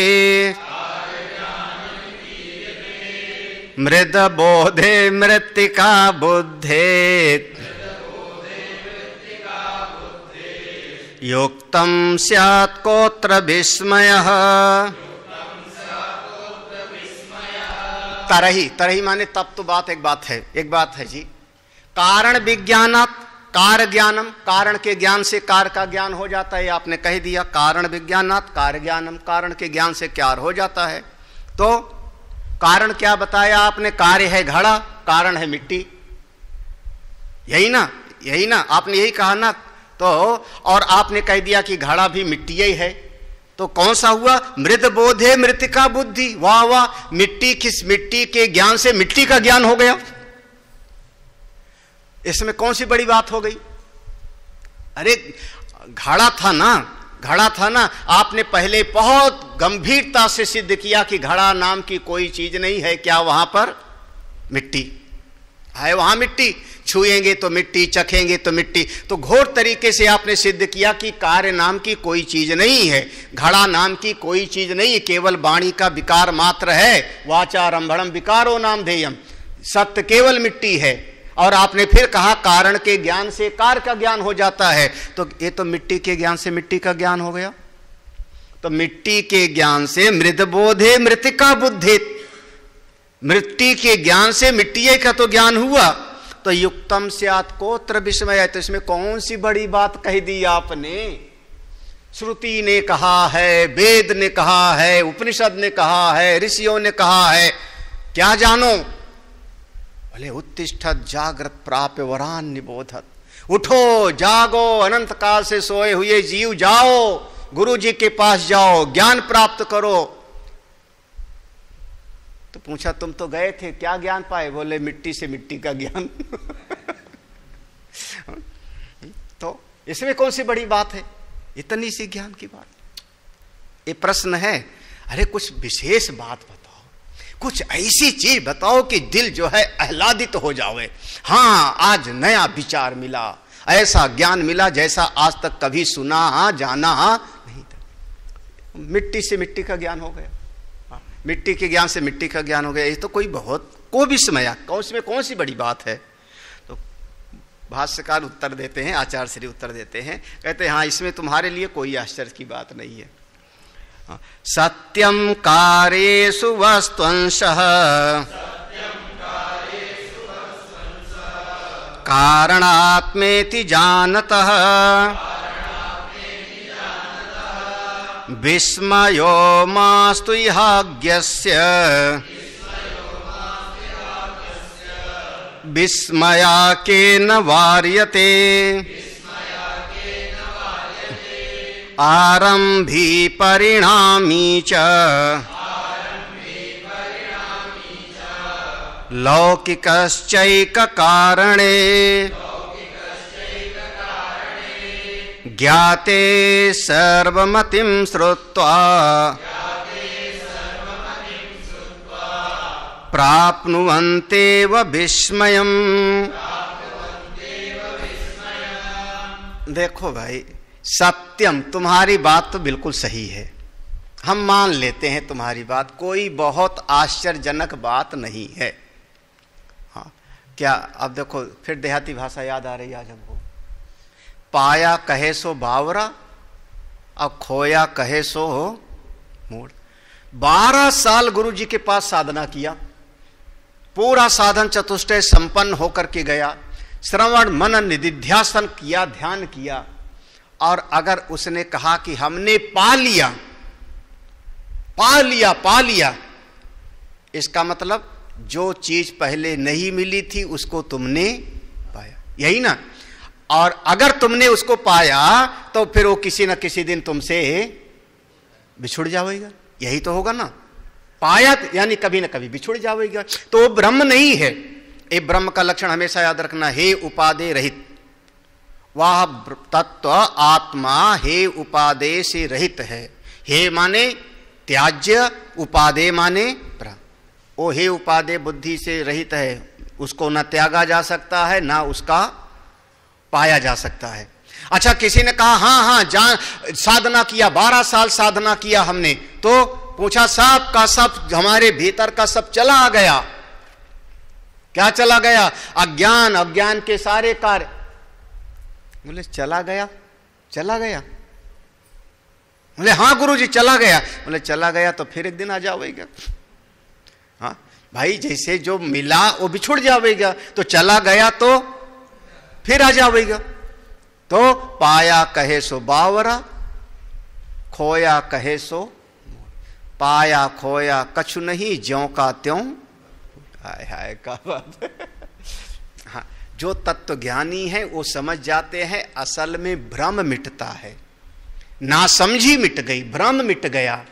मृद बोधे मृत्तिका बुद्धे युक्तम स्यात् कोत्र विस्मयः। तरही माने तब तो एक बात है जी। कारण विज्ञानात् कार्य ज्ञानम, कारण के ज्ञान से कार्य का ज्ञान हो जाता है, आपने कह दिया। कारण विज्ञानात् कार्य ज्ञानम, कारण के ज्ञान से कार्य हो जाता है। तो कारण क्या बताया आपने, कार्य है घड़ा, कारण है मिट्टी, यही ना आपने यही कहा ना। तो और आपने कह दिया कि घड़ा भी मिट्टी ही है, तो कौन सा हुआ, मृद बोधे मृत्तिका बुद्धि। वाह वाह, मिट्टी के ज्ञान से मिट्टी का ज्ञान हो गया। इसमें कौन सी बड़ी बात हो गई। अरे घड़ा था ना, घड़ा था ना, आपने पहले बहुत गंभीरता से सिद्ध किया कि घड़ा नाम की कोई चीज नहीं है। क्या वहां पर मिट्टी है, वहां मिट्टी, छुएंगे तो मिट्टी, चखेंगे तो मिट्टी। तो घोर तरीके से आपने सिद्ध किया कि कार्य नाम की कोई चीज नहीं है, घड़ा नाम की कोई चीज नहीं है, केवल वाणी का विकार मात्र है। वाचारंभणम विकारो नामधेयम, सत्य केवल मिट्टी है। और आपने फिर कहा कारण के ज्ञान से कार्य का ज्ञान हो जाता है। तो ये तो मिट्टी के ज्ञान से मिट्टी का ज्ञान हो गया। तो मिट्टी के ज्ञान से मृद बोधे मृतिका बुद्धि, मिट्टी के ज्ञान से मिट्टी का तो ज्ञान हुआ। तो युक्तम स्यात् कोत्र विस्मय, तो इसमें कौन सी बड़ी बात कह दी आपने? श्रुति ने कहा है, वेद ने कहा है, उपनिषद ने कहा है, ऋषियों ने कहा है, क्या जानो? भले उत्तिष्ठत जागृत प्राप्य वरान निबोधत, उठो जागो, अनंत काल से सोए हुए जीव जाओ, गुरु जी के पास जाओ, ज्ञान प्राप्त करो। तो पूछा तुम तो गए थे, क्या ज्ञान पाए? बोले मिट्टी से मिट्टी का ज्ञान। तो इसमें कौन सी बड़ी बात है? इतनी सी ज्ञान की बात। ये प्रश्न है, अरे कुछ विशेष बात बताओ, कुछ ऐसी चीज बताओ कि दिल जो है आह्लादित हो जावे। हाँ, आज नया विचार मिला, ऐसा ज्ञान मिला जैसा आज तक कभी सुना जाना नहीं था। मिट्टी से मिट्टी का ज्ञान हो गया, मिट्टी के ज्ञान से मिट्टी का ज्ञान हो गया। ये तो कोई बहुत को विस्मया, उसमें कौन सी बड़ी बात है? तो भाष्यकार उत्तर देते हैं, आचार्य श्री उत्तर देते हैं, कहते हैं हाँ, इसमें तुम्हारे लिए कोई आश्चर्य की बात नहीं है। सत्यम कार्येषु वस्त्वंशः कारणात्मेति जानतः विस्मयो मास्तु इहाज्ञस्य विस्मयाकेन वार्यते आरंभी परिणामी च लौकिकश्चैक कारणे ज्ञाते सर्वमतिं श्रुत्वा प्राप्नुवन्तेव विस्मयम्। देखो भाई, सत्यम, तुम्हारी बात तो बिल्कुल सही है, हम मान लेते हैं तुम्हारी बात, कोई बहुत आश्चर्यजनक बात नहीं है। हाँ, क्या अब देखो फिर देहाती भाषा याद आ रही है आज हमको। पाया कहे सो बावरा, अब खोया कहे सो मोड़। 12 साल गुरु जी के पास साधना किया, पूरा साधन चतुष्टय संपन्न होकर के गया, श्रवण मनन निधिध्यासन किया, ध्यान किया, और अगर उसने कहा कि हमने पा लिया, पा लिया, पा लिया, इसका मतलब जो चीज पहले नहीं मिली थी उसको तुमने पाया, यही ना? और अगर तुमने उसको पाया तो फिर वो किसी न किसी दिन तुमसे बिछुड़ जाएगा, यही तो होगा ना? पाया यानी कभी न कभी बिछुड़ जाएगा। तो वो ब्रह्म नहीं है। ये ब्रह्म का लक्षण हमेशा याद रखना, हे उपादेय रहित। वह तत्व आत्मा हे उपादेय से रहित है। हे माने त्याज्य, उपादेय माने ब्रह्म। वो हे उपादेय बुद्धि से रहित है, उसको न त्यागा जा सकता है, ना उसका पाया जा सकता है। अच्छा, किसी ने कहा हाँ हाँ जान साधना किया, 12 साल साधना किया हमने, तो पूछा सब का सब हमारे भीतर का सब चला गया। क्या चला गया? अज्ञान, अज्ञान के सारे कार्य। बोले चला गया? चला गया? बोले हाँ गुरुजी चला गया। बोले चला गया तो फिर एक दिन आ जाएगा। हाँ भाई, जैसे जो मिला वो बिछुड़ जाएगा, तो चला गया तो फिर आ जाएगा। तो पाया कहे सो बावरा, खोया कहे सो, पाया खोया कछु नहीं, ज्यों का त्यों। हाय हाय का बात है। हाँ, जो तत्व ज्ञानी है वो समझ जाते हैं असल में भ्रम मिटता है, ना समझी मिट गई, भ्रम मिट गया।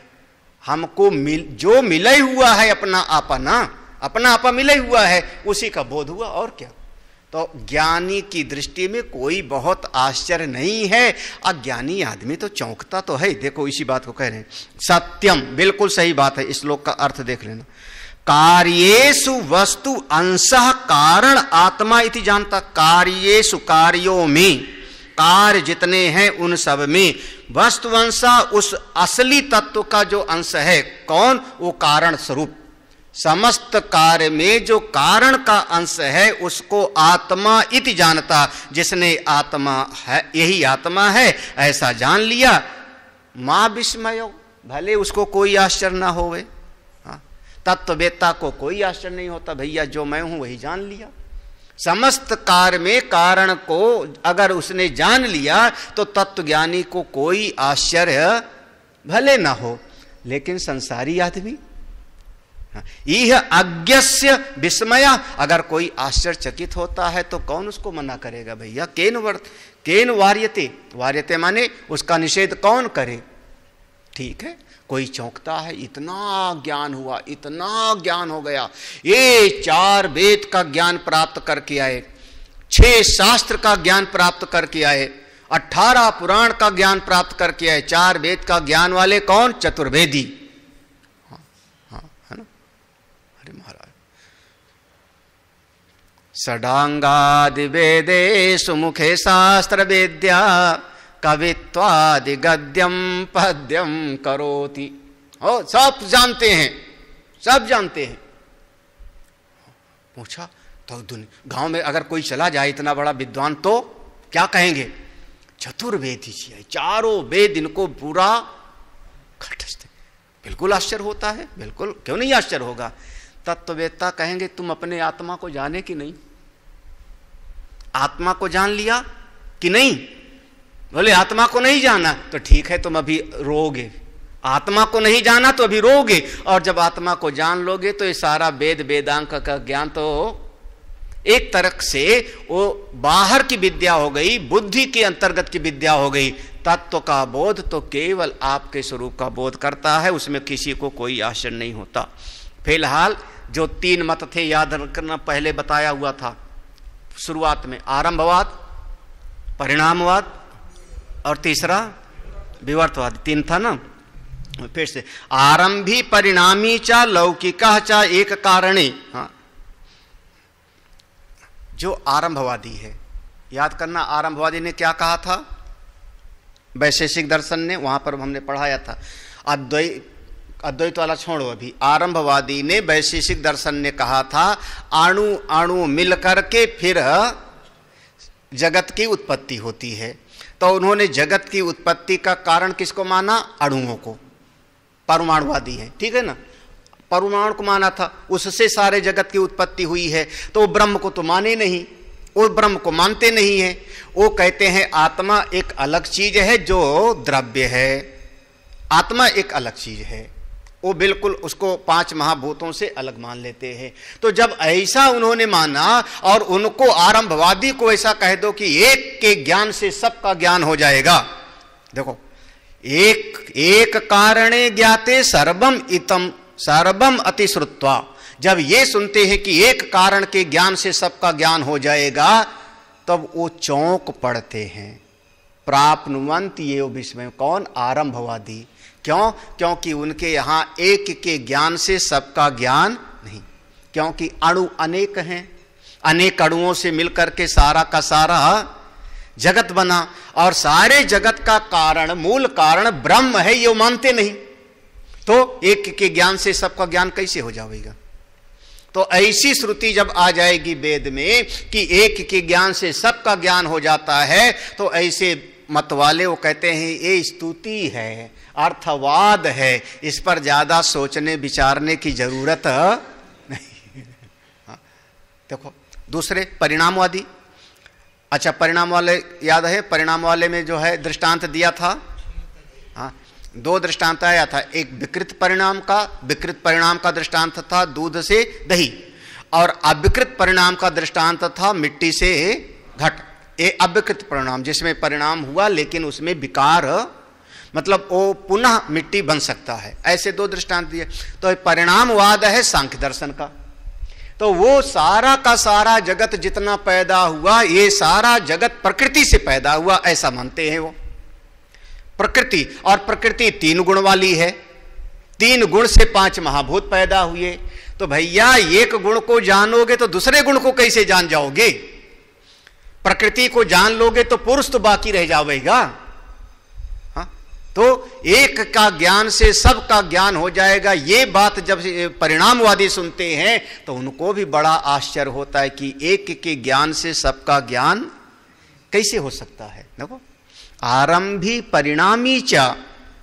हमको जो मिले हुआ है अपना आपा, ना अपना आपा मिले हुआ है, उसी का बोध हुआ, और क्या। तो ज्ञानी की दृष्टि में कोई बहुत आश्चर्य नहीं है। अज्ञानी आदमी तो चौंकता तो है। देखो इसी बात को कह रहे हैं, सत्यम, बिल्कुल सही बात है। इस श्लोक का अर्थ देख लेना, कार्येषु वस्तु अंशः कारण आत्मा इति जानता। कार्येषु, कार्यों में, कार्य जितने हैं उन सब में वस्तुवंशा, उस असली तत्व का जो अंश है, कौन? वो कारण स्वरूप। समस्त कार्य में जो कारण का अंश है उसको आत्मा इति जानता। जिसने आत्मा है, यही आत्मा है, ऐसा जान लिया, मां विस्मयो, भले उसको कोई आश्चर्य ना होवे। तत्ववेत्ता को कोई आश्चर्य नहीं होता, भैया जो मैं हूं वही जान लिया। समस्त कार्य में कारण को अगर उसने जान लिया तो तत्वज्ञानी को कोई आश्चर्य भले ना हो। लेकिन संसारी आदमी, यह अज्ञस्य विस्मया, अगर कोई आश्चर्यचकित होता है तो कौन उसको मना करेगा? भैया केन वार्यते, वार्यते माने उसका निषेध कौन करे? ठीक है, कोई चौंकता है, इतना ज्ञान हुआ, इतना ज्ञान हो गया, ये 4 वेद का ज्ञान प्राप्त करके आए, 6 शास्त्र का ज्ञान प्राप्त करके आए, 18 पुराण का ज्ञान प्राप्त करके आए। 4 वेद का ज्ञान वाले कौन? चतुर्वेदी। है ना? अरे महाराज, षडांगादि वेदेषु मुखे शास्त्र वेद्या कवित्वादि गद्यम पद्यम करोति। हो, सब जानते हैं, सब जानते हैं। पूछा तो गांव में अगर कोई चला जाए इतना बड़ा विद्वान तो क्या कहेंगे? चतुर्वेदी जी है, 4 वेद इनको पूरा घटस्थ। बिल्कुल आश्चर्य होता है, बिल्कुल, क्यों नहीं आश्चर्य होगा? तत्ववेत्ता कहेंगे तुम अपने आत्मा को जाने कि नहीं? आत्मा को जान लिया कि नहीं? बोले आत्मा को नहीं जाना तो ठीक है, तुम अभी रोगे। आत्मा को नहीं जाना तो अभी रोगे, और जब आत्मा को जान लोगे तो ये सारा वेद वेदांग का ज्ञान तो एक तरह से वो बाहर की विद्या हो गई, बुद्धि के अंतर्गत की विद्या हो गई। तत्व का बोध तो केवल आपके स्वरूप का बोध करता है, उसमें किसी को कोई आश्चर्य नहीं होता। फिलहाल जो 3 मत थे, याद रखना, पहले बताया हुआ था शुरुआत में, आरंभवाद, परिणामवाद और तीसरा विवर्तवाद। 3 था ना, फिर से आरंभी परिणामी चा लौकिका चा एक कारणे। हाँ, जो आरंभवादी है, याद करना, आरंभवादी ने क्या कहा था? वैशेषिक दर्शन ने, वहां पर हमने पढ़ाया था। अद्वैत वाला छोड़ो अभी। आरंभवादी ने, वैशेषिक दर्शन ने कहा था अणु अणु मिलकर के फिर जगत की उत्पत्ति होती है। तो उन्होंने जगत की उत्पत्ति का कारण किसको माना? अणुओं को। परमाणुवादी है, ठीक है ना, परमाणु को माना था, उससे सारे जगत की उत्पत्ति हुई है। तो वो ब्रह्म को तो माने नहीं, वो ब्रह्म को मानते नहीं है। वो कहते हैं आत्मा एक अलग चीज है जो द्रव्य है, आत्मा एक अलग चीज है। वो बिल्कुल उसको 5 महाभूतों से अलग मान लेते हैं। तो जब ऐसा उन्होंने माना, और उनको, आरंभवादी को ऐसा कह दो कि एक के ज्ञान से सबका ज्ञान हो जाएगा। देखो, एक कारणे ज्ञाते सर्वम इतम सर्वम अति श्रुत्वा। जब ये सुनते हैं कि एक कारण के ज्ञान से सबका ज्ञान हो जाएगा, तब वो चौंक पड़ते हैं। प्राप्नुवन्त ये विस्मय। कौन? आरंभवादी। क्यों? क्योंकि उनके यहां एक के ज्ञान से सबका ज्ञान नहीं, क्योंकि अणु अनेक हैं, अनेक अणुओं से मिलकर के सारा का सारा जगत बना, और सारे जगत का कारण, मूल कारण ब्रह्म है, ये मानते नहीं। तो एक के ज्ञान से सबका ज्ञान कैसे हो जाएगा? तो ऐसी श्रुति जब आ जाएगी वेद में कि एक के ज्ञान से सबका ज्ञान हो जाता है, तो ऐसे मत वाले वो कहते हैं ये स्तुति है, अर्थवाद है, इस पर ज्यादा सोचने विचारने की जरूरत नहीं। हाँ, देखो दूसरे परिणामवादी। अच्छा, परिणाम वाले याद है? परिणाम वाले में जो है दृष्टांत दिया था। हाँ, 2 दृष्टांत आया था। एक विकृत परिणाम का दृष्टांत था दूध से दही, और अविकृत परिणाम का दृष्टांत था मिट्टी से घट। ये अविकृत परिणाम, जिसमें परिणाम हुआ लेकिन उसमें विकार, मतलब वो पुनः मिट्टी बन सकता है। ऐसे 2 दृष्टांत दिए। तो परिणामवाद है सांख्य दर्शन का, तो वो सारा का सारा जगत जितना पैदा हुआ, ये सारा जगत प्रकृति से पैदा हुआ, ऐसा मानते हैं वो। प्रकृति, और प्रकृति 3 गुण वाली है, 3 गुण से 5 महाभूत पैदा हुए। तो भैया एक गुण को जानोगे तो दूसरे गुण को कैसे जान जाओगे? प्रकृति को जान लोगे तो पुरुष तो बाकी रह जाएगा। तो एक का ज्ञान से सब का ज्ञान हो जाएगा। ये बात जब परिणामवादी सुनते हैं तो उनको भी बड़ा आश्चर्य होता है कि एक के ज्ञान से सबका ज्ञान कैसे हो सकता है। देखो, आरंभी परिणामी च,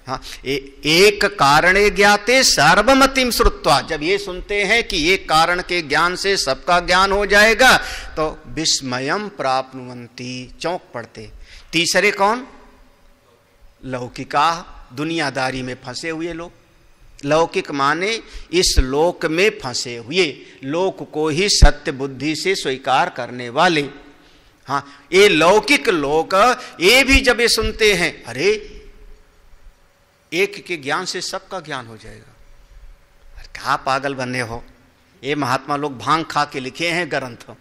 एक कारणे ज्ञाते सर्वमतिम श्रुत्वा, जब ये सुनते हैं कि एक कारण के ज्ञान से सबका ज्ञान हो जाएगा तो विस्मयम प्राप्नुवन्ति, चौंक पड़ते। तीसरे कौन? लौकिका, दुनियादारी में फंसे हुए लोग। लौकिक माने इस लोक में फंसे हुए, लोक को ही सत्य बुद्धि से स्वीकार करने वाले। हाँ, ये लौकिक लोग ये भी जब ये सुनते हैं, अरे एक के ज्ञान से सबका ज्ञान हो जाएगा, क्या पागल बने हो। ये महात्मा लोग भांग खा के लिखे हैं ग्रंथ।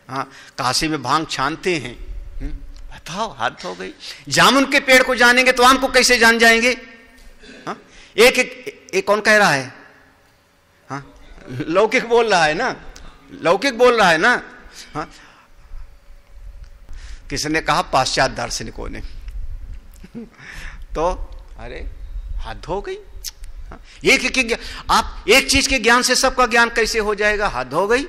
हाँ, काशी में भांग छानते हैं। बताओ, हद हो गई। जामुन के पेड़ को जानेंगे तो आम को कैसे जान जाएंगे? हाँ? एक कौन कह रहा है? हाँ? लौकिक बोल रहा है ना, लौकिक बोल रहा है ना। हाँ? किसने कहा? पाश्चात्य दार्शनिकों ने। तो अरे हद हो गई। हाँ? आप एक चीज के ज्ञान से सबका ज्ञान कैसे हो जाएगा? हद हो गई।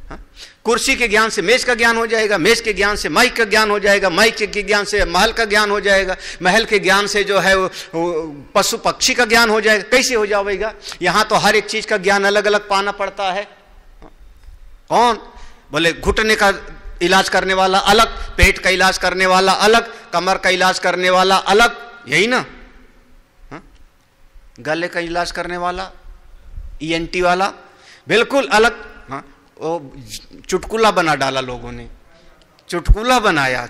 हाँ? कुर्सी के ज्ञान से मेज का ज्ञान हो जाएगा, मेज के ज्ञान से माइक का ज्ञान हो जाएगा, माइक के ज्ञान से महल का ज्ञान हो जाएगा, महल के ज्ञान से जो है वो पशु पक्षी का ज्ञान हो जाएगा। कैसे हो जाएगा? यहां तो हर एक चीज का ज्ञान अलग अलग पाना पड़ता है। कौन बोले? घुटने का इलाज करने वाला अलग, पेट का इलाज करने वाला अलग, कमर का इलाज करने वाला अलग, यही ना? गले का इलाज करने वाला, ENT वाला बिल्कुल अलग। हाँ, वो चुटकुला बना डाला लोगों ने, चुटकुला बनाया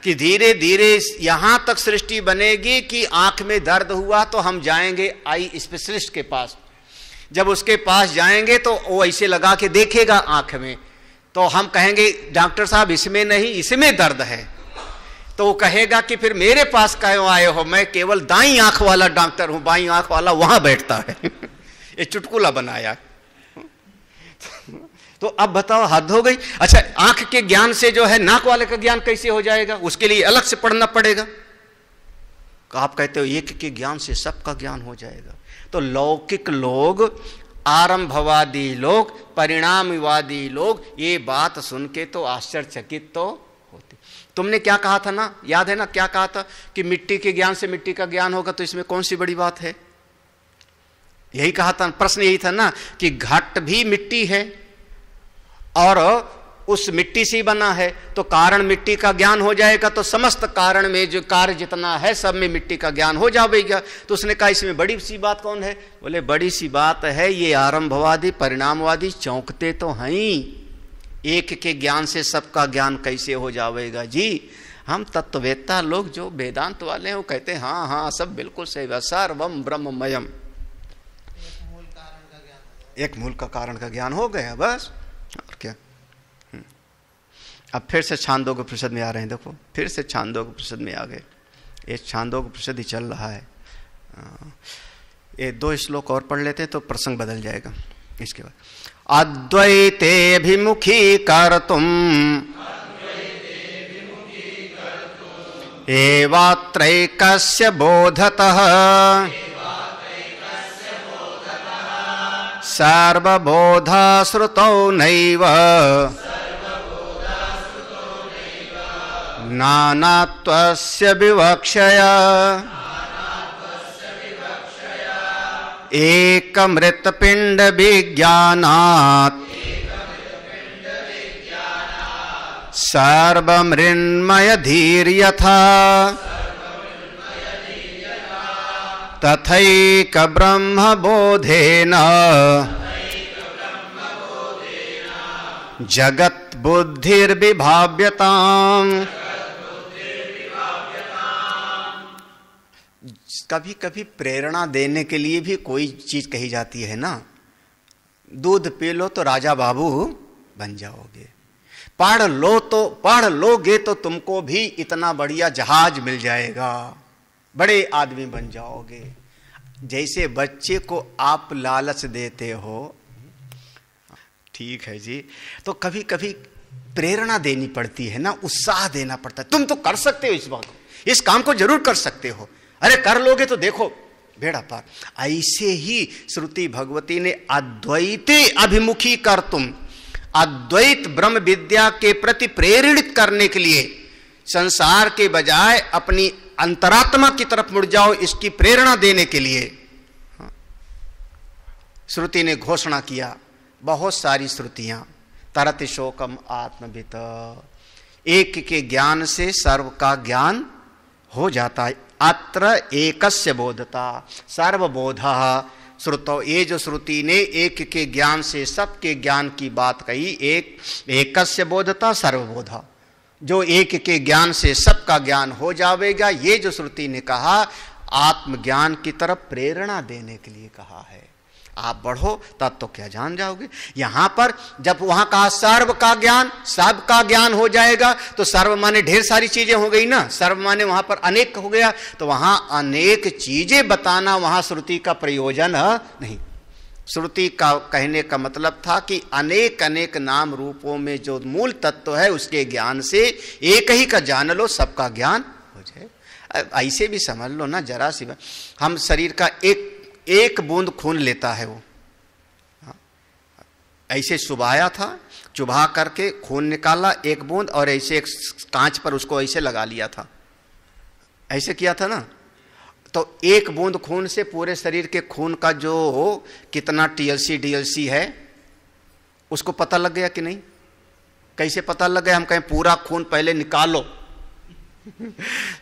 कि धीरे धीरे यहां तक सृष्टि बनेगी कि आंख में दर्द हुआ तो हम जाएंगे आई स्पेशलिस्ट के पास। जब उसके पास जाएंगे तो वो ऐसे लगा के देखेगा आंख में, तो हम कहेंगे डॉक्टर साहब इसमें नहीं, इसमें दर्द है। तो वो कहेगा कि फिर मेरे पास क्यों आए हो, मैं केवल दाईं आंख वाला डॉक्टर हूं, बाईं आंख वाला वहां बैठता है। ये चुटकुला बनाया। तो अब बताओ, हद हो गई। अच्छा, आंख के ज्ञान से जो है नाक वाले का ज्ञान कैसे हो जाएगा? उसके लिए अलग से पढ़ना पड़ेगा। तो आप कहते हो एक के ज्ञान से सबका ज्ञान हो जाएगा। तो लौकिक लोग, आरंभवादी लोग, परिणामवादी लोग ये बात सुन के तो आश्चर्यचकित तो होते। तुमने क्या कहा था ना, याद है ना? क्या कहा था कि मिट्टी के ज्ञान से मिट्टी का ज्ञान होगा, तो इसमें कौन सी बड़ी बात है? यही कहा था, प्रश्न यही था ना कि घट भी मिट्टी है और उस मिट्टी से बना है, तो कारण मिट्टी का ज्ञान हो जाएगा तो समस्त कारण में जो कार्य जितना है सब में मिट्टी का ज्ञान हो जाएगा। तो उसने कहा इसमें बड़ी सी बात कौन है? बोले बड़ी सी बात है ये आरंभवादी परिणामवादी चौंकते तो हैं, एक के ज्ञान से सबका ज्ञान कैसे हो जाएगा जी। हम तत्ववेत्ता लोग जो वेदांत वाले हैं वो कहते हैं हाँ हाँ सब बिल्कुल सही है, सर्वम ब्रह्ममयम, एक मूल का कारण का ज्ञान हो गया बस, और क्या। अब फिर से छांदोग्य उपनिषद में आ रहे हैं, देखो फिर से छांदोग्य उपनिषद में आ गए। ये छांदोग्य उपनिषद ही चल रहा है। ये 2 श्लोक और पढ़ लेते तो प्रसंग बदल जाएगा। इसके बाद अद्वैतेऽभिमुखी कर्तुम् एवात्रैकस्य बोधतः सर्वबोधा श्रुतौ नैव नानात्वस्य विवक्षया एकमृतपिंड विज्ञानात् सर्वमृण्मय धीर यथा तथैक ब्रह्म बोधेन जगत बुद्धिर्विभाव्यताम्। कभी कभी प्रेरणा देने के लिए भी कोई चीज कही जाती है ना, दूध पी लो तो राजा बाबू बन जाओगे, पढ़ लोगे तो तुमको भी इतना बढ़िया जहाज मिल जाएगा, बड़े आदमी बन जाओगे। जैसे बच्चे को आप लालच देते हो, ठीक है जी, तो कभी कभी प्रेरणा देनी पड़ती है ना, उत्साह देना पड़ता है। तुम तो कर सकते हो इस बात को, इस काम को जरूर कर सकते हो, अरे कर लोगे तो देखो बेड़ा पार। ऐसे ही श्रुति भगवती ने अद्वैते अभिमुखी कर तुम, अद्वैत ब्रह्म विद्या के प्रति प्रेरित करने के लिए संसार के बजाय अपनी अंतरात्मा की तरफ मुड़ जाओ, इसकी प्रेरणा देने के लिए श्रुति ने घोषणा किया। बहुत सारी श्रुतियां, तरत शोकम आत्मवित, एक के ज्ञान से सर्व का ज्ञान हो जाता है। अत्र एकस्य बोधता सर्वबोधः श्रुतो, ये जो श्रुति ने एक के ज्ञान से सबके ज्ञान की बात कही, एकस्य बोधता सर्वबोधा, जो एक के ज्ञान से सबका ज्ञान हो जाएगा, ये जो श्रुति ने कहा आत्मज्ञान की तरफ प्रेरणा देने के लिए कहा है। आप बढ़ो तब तो क्या जान जाओगे। यहां पर जब वहां कहा सर्व का ज्ञान, सबका ज्ञान हो जाएगा, तो सर्व माने ढेर सारी चीजें हो गई ना, सर्व माने वहां पर अनेक हो गया, तो वहां अनेक चीजें बताना वहां श्रुति का प्रयोजन नहीं। श्रुति का कहने का मतलब था कि अनेक अनेक नाम रूपों में जो मूल तत्व है उसके ज्ञान से एक ही का जान लो, सबका ज्ञान हो जाए। ऐसे भी समझ लो ना, जरा सी हम शरीर का एक बूंद खून लेता है, वो ऐसे चुबाया था, चुबा करके खून निकाला एक बूंद, और ऐसे एक कांच पर उसको ऐसे लगा लिया था, ऐसे किया था ना, तो एक बूंद खून से पूरे शरीर के खून का जो कितना टीएलसी डीएलसी है उसको पता लग गया कि नहीं? कैसे पता लग गया? हम कहें पूरा खून पहले निकालो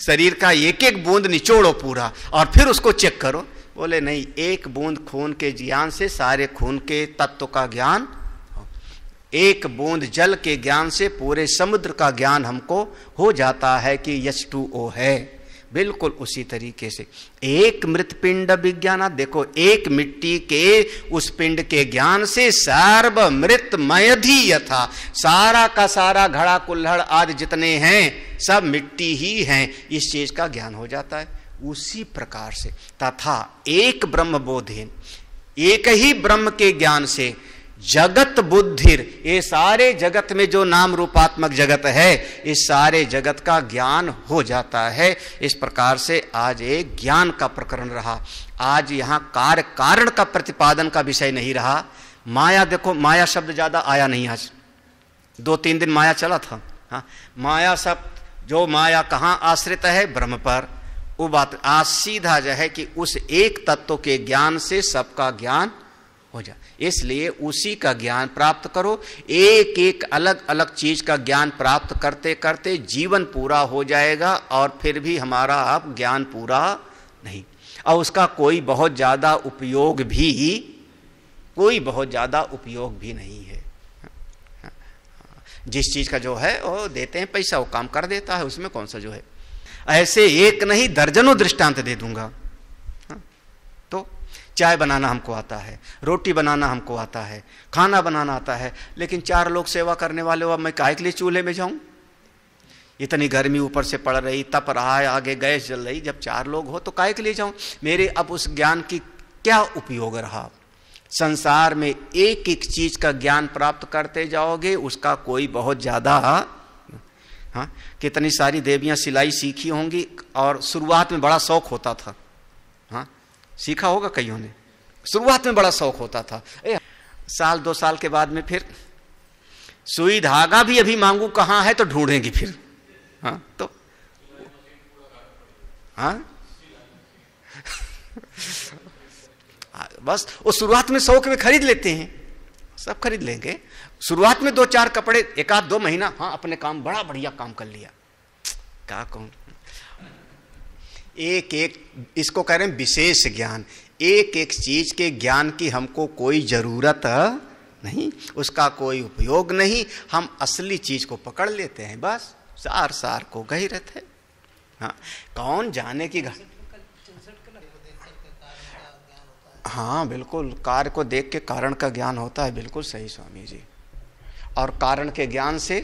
शरीर का एक एक बूंद निचोड़ो पूरा, और फिर उसको चेक करो। बोले नहीं, एक बूंद खून के ज्ञान से सारे खून के तत्व का ज्ञान, एक बूंद जल के ज्ञान से पूरे समुद्र का ज्ञान हमको हो जाता है कि H2O है। बिल्कुल उसी तरीके से एक मृत पिंड विज्ञान, देखो एक मिट्टी के उस पिंड के ज्ञान से सर्व मृत मयधि यथा, सारा का सारा घड़ा कुल्हड़ आदि जितने हैं सब मिट्टी ही हैं, इस चीज का ज्ञान हो जाता है। उसी प्रकार से तथा एक ब्रह्म बोधेन, एक ही ब्रह्म के ज्ञान से जगत बुद्धिर, ये सारे जगत में जो नाम रूपात्मक जगत है इस सारे जगत का ज्ञान हो जाता है। इस प्रकार से आज एक ज्ञान का प्रकरण रहा। आज यहाँ कार्य कारण का प्रतिपादन का विषय नहीं रहा। माया, देखो माया शब्द ज्यादा आया नहीं, आज 2-3 दिन माया चला था। हाँ, माया शब्द, जो माया कहाँ आश्रित है? ब्रह्म पर। वो बात आज सीधा जो है कि उस एक तत्व के ज्ञान से सबका ज्ञान हो जाए, इसलिए उसी का ज्ञान प्राप्त करो। एक एक अलग अलग चीज का ज्ञान प्राप्त करते करते जीवन पूरा हो जाएगा, और फिर भी हमारा अब ज्ञान पूरा नहीं, और उसका कोई बहुत ज्यादा उपयोग भी नहीं है। जिस चीज का जो है वो देते हैं पैसा, वो काम कर देता है, उसमें कौन सा जो है। ऐसे एक नहीं दर्जनों दृष्टांत दे दूंगा। तो चाय बनाना हमको आता है, रोटी बनाना हमको आता है, खाना बनाना आता है, लेकिन 4 लोग सेवा करने वाले हो, अब मैं काहे के लिए चूल्हे में जाऊं? इतनी गर्मी ऊपर से पड़ रही, तप रहा है, आगे गैस जल रही, जब 4 लोग हो तो काहे के लिए जाऊं? मेरे अब उस ज्ञान की क्या उपयोग रहा? संसार में एक एक चीज का ज्ञान प्राप्त करते जाओगे, उसका कोई बहुत ज्यादा, हाँ, कितनी सारी देवियां सिलाई सीखी होंगी, और शुरुआत में बड़ा शौक होता था। हाँ, सीखा होगा कईयों ने, शुरुआत में बड़ा शौक होता था। साल 2 साल के बाद में फिर सुई धागा भी अभी मांगू कहाँ है तो ढूंढेंगी फिर। हाँ, तो हाँ बस वो शुरुआत में शौक में खरीद लेते हैं, सब खरीद लेंगे। शुरुआत में 2-4 कपड़े, 1-2 महीना, हाँ अपने काम बड़ा बढ़िया काम कर लिया। क्या कहूं, एक एक इसको कह रहे हैं विशेष ज्ञान। एक एक चीज के ज्ञान की हमको कोई जरूरत नहीं, उसका कोई उपयोग नहीं, हम असली चीज को पकड़ लेते हैं, बस सार को गही रहते। हाँ, कौन जाने की हाँ बिल्कुल, कार्य को देख के कारण का ज्ञान होता है, बिल्कुल सही स्वामी जी। और कारण के ज्ञान से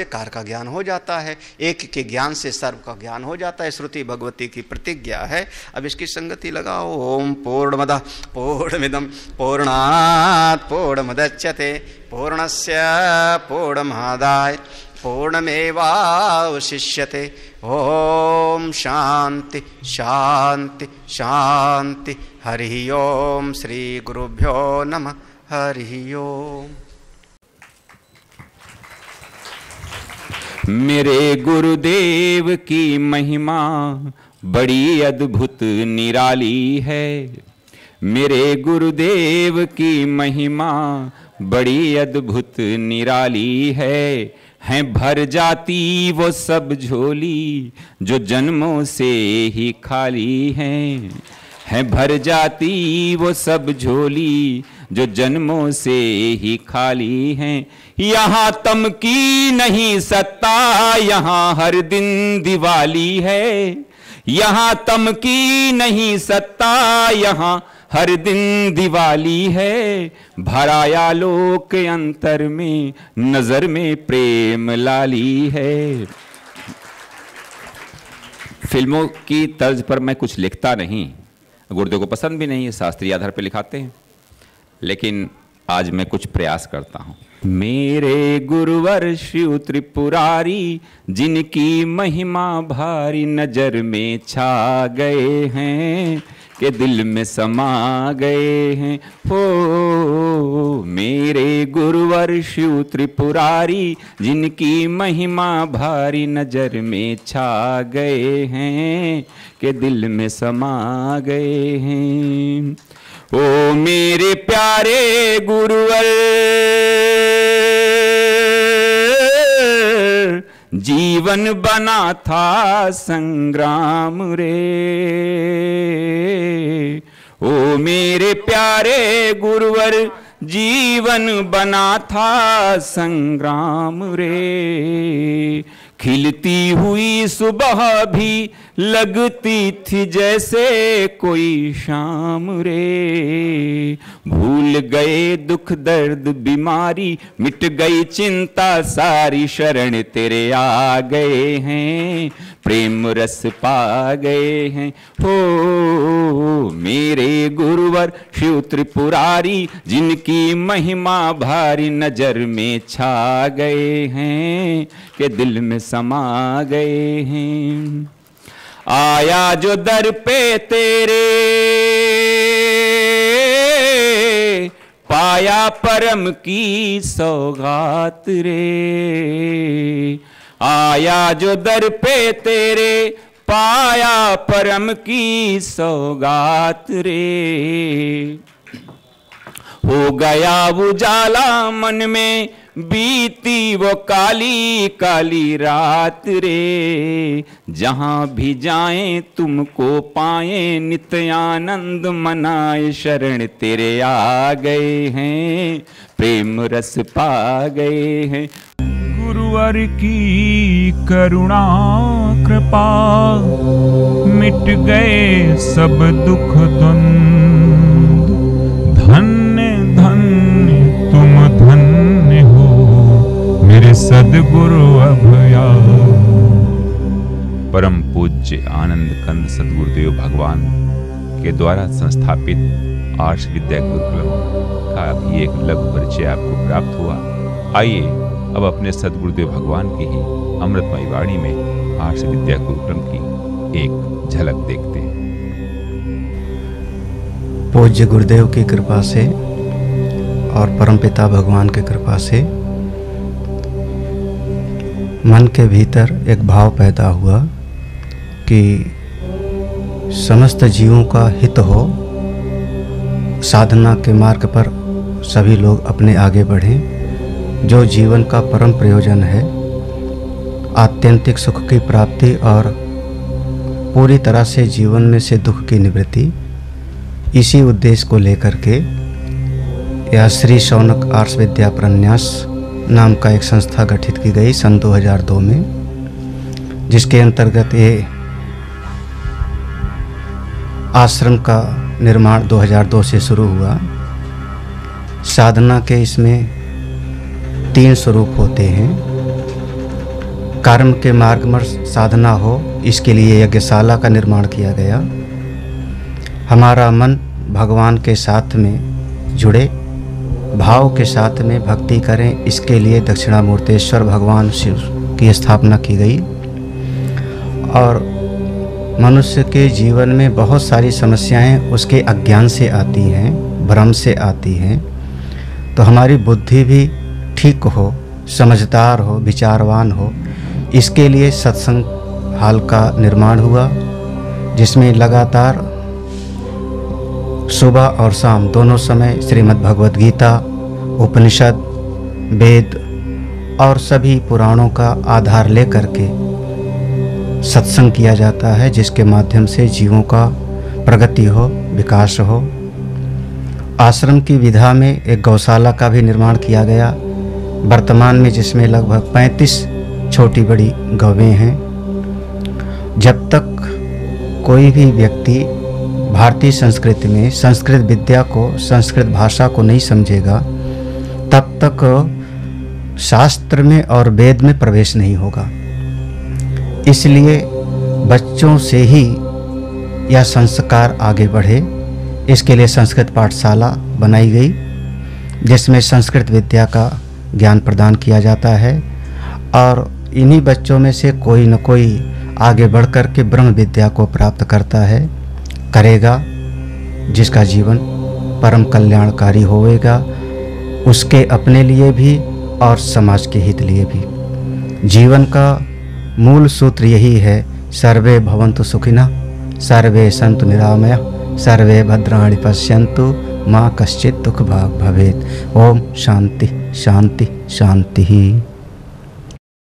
कार्य का ज्ञान हो जाता है, एक के ज्ञान से सर्व का ज्ञान हो जाता है। श्रुति भगवती की प्रतिज्ञा है। अब इसकी संगति लगाओ। ओम पूर्णमदः पूर्णमिदं पूर्णात् पूर्णमुदच्यते पूर्णस्य पूर्णमादाय पूर्णमेवावशिष्यते। ओम शांति शांति शांति। हरि ओम। श्री गुरुभ्यो नमः। हरि ओम। मेरे गुरुदेव की महिमा बड़ी अद्भुत निराली है। मेरे गुरुदेव की महिमा बड़ी अद्भुत निराली है भर जाती वो सब झोली जो जन्मों से ही खाली है भर जाती वो सब झोली जो जन्मों से ही खाली हैं। यहाँ तम की नहीं सत्ता, यहाँ हर दिन दिवाली है। यहाँ तम की नहीं सत्ता, यहाँ हर दिन दिवाली है। भराया लोक अंतर में, नजर में प्रेम लाली है। फिल्मों की तर्ज पर मैं कुछ लिखता नहीं, गुरुदेव को पसंद भी नहीं है, शास्त्रीय आधार पर लिखाते हैं, लेकिन आज मैं कुछ प्रयास करता हूं। मेरे गुरुवर शिव त्रिपुरारी, जिनकी महिमा भारी नजर में छा गए हैं, के दिल में समा गए हैं। हो मेरे गुरुवर शिव त्रिपुरारी, जिनकी महिमा भारी नजर में छा गए हैं, के दिल में समा गए हैं। ओ मेरे प्यारे गुरुवर, जीवन बना था संग्राम रे। ओ मेरे प्यारे गुरुवर, जीवन बना था संग्राम रे। खिलती हुई सुबह भी लगती थी जैसे कोई शाम रे। भूल गए दुख दर्द बीमारी, मिट गई चिंता सारी, शरण तेरे आ गए हैं, प्रेम रस पा गए हैं। हो मेरे गुरुवर शिव त्रिपुरारी, जिनकी महिमा भारी नजर में छा गए हैं, के दिल में समा गए हैं। आया जो दर पे तेरे, पाया परम की सौगात रे। आया जो दर पे तेरे, पाया परम की सौगात रे। हो गया उजाला मन में, बीती वो काली काली रात रे। जहां भी जाएं तुमको पाएं, नित्य आनंद मनाए, शरण तेरे आ गए हैं, प्रेम रस पा गए हैं। गुरुवर की करुणा कृपा, मिट गए सब दुख द्वंद। धन्य धन्य तुम धन्य हो मेरे सद्गुरु अभया। परम पूज्य आनंद कंद सद्गुरुदेव भगवान के द्वारा संस्थापित आर्ष विद्या गुरुकुलम का भी एक लघु परिचय आपको प्राप्त हुआ। आइए अब अपने सद्गुरुदेव भगवान की ही अमृतमयी वाणी में आर्ष विद्या गुरुकुलम की एक झलक देखते हैं। पूज्य गुरुदेव की कृपा से और परमपिता भगवान की कृपा से मन के भीतर एक भाव पैदा हुआ कि समस्त जीवों का हित हो, साधना के मार्ग पर सभी लोग अपने आगे बढ़ें। जो जीवन का परम प्रयोजन है, आत्यंतिक सुख की प्राप्ति और पूरी तरह से जीवन में से दुख की निवृत्ति, इसी उद्देश्य को लेकर के यह श्री शौनक आर्ष विद्या प्रन्यास नाम का एक संस्था गठित की गई सन 2002 में, जिसके अंतर्गत ये आश्रम का निर्माण 2002 से शुरू हुआ। साधना के इसमें 3 स्वरूप होते हैं। कर्म के मार्ग में साधना हो, इसके लिए यज्ञशाला का निर्माण किया गया। हमारा मन भगवान के साथ में जुड़े, भाव के साथ में भक्ति करें, इसके लिए दक्षिणामूर्तेश्वर भगवान शिव की स्थापना की गई। और मनुष्य के जीवन में बहुत सारी समस्याएं उसके अज्ञान से आती हैं, भ्रम से आती हैं। तो हमारी बुद्धि भी ठीक हो, समझदार हो, विचारवान हो, इसके लिए सत्संग हाल का निर्माण हुआ, जिसमें लगातार सुबह और शाम दोनों समय श्रीमद् भगवद गीता, उपनिषद, वेद और सभी पुराणों का आधार लेकर के सत्संग किया जाता है, जिसके माध्यम से जीवों का प्रगति हो, विकास हो। आश्रम की विधा में एक गौशाला का भी निर्माण किया गया वर्तमान में, जिसमें लगभग 35 छोटी बड़ी गौवें हैं। जब तक कोई भी व्यक्ति भारतीय संस्कृति में संस्कृत विद्या को, संस्कृत भाषा को नहीं समझेगा, तब तक शास्त्र में और वेद में प्रवेश नहीं होगा। इसलिए बच्चों से ही यह संस्कार आगे बढ़े, इसके लिए संस्कृत पाठशाला बनाई गई, जिसमें संस्कृत विद्या का ज्ञान प्रदान किया जाता है। और इन्हीं बच्चों में से कोई न कोई आगे बढ़कर के ब्रह्म विद्या को प्राप्त करता है, करेगा, जिसका जीवन परम कल्याणकारी होएगा, उसके अपने लिए भी और समाज के हित लिए भी। जीवन का मूल सूत्र यही है, सर्वे भवन्तु सुखिनः, सर्वे सन्तु निरामयाः, सर्वे भद्राणि पश्यन्तु, माँ कश्चित् दुःख भाग् भवेत्। ओम शांति शांति शांति।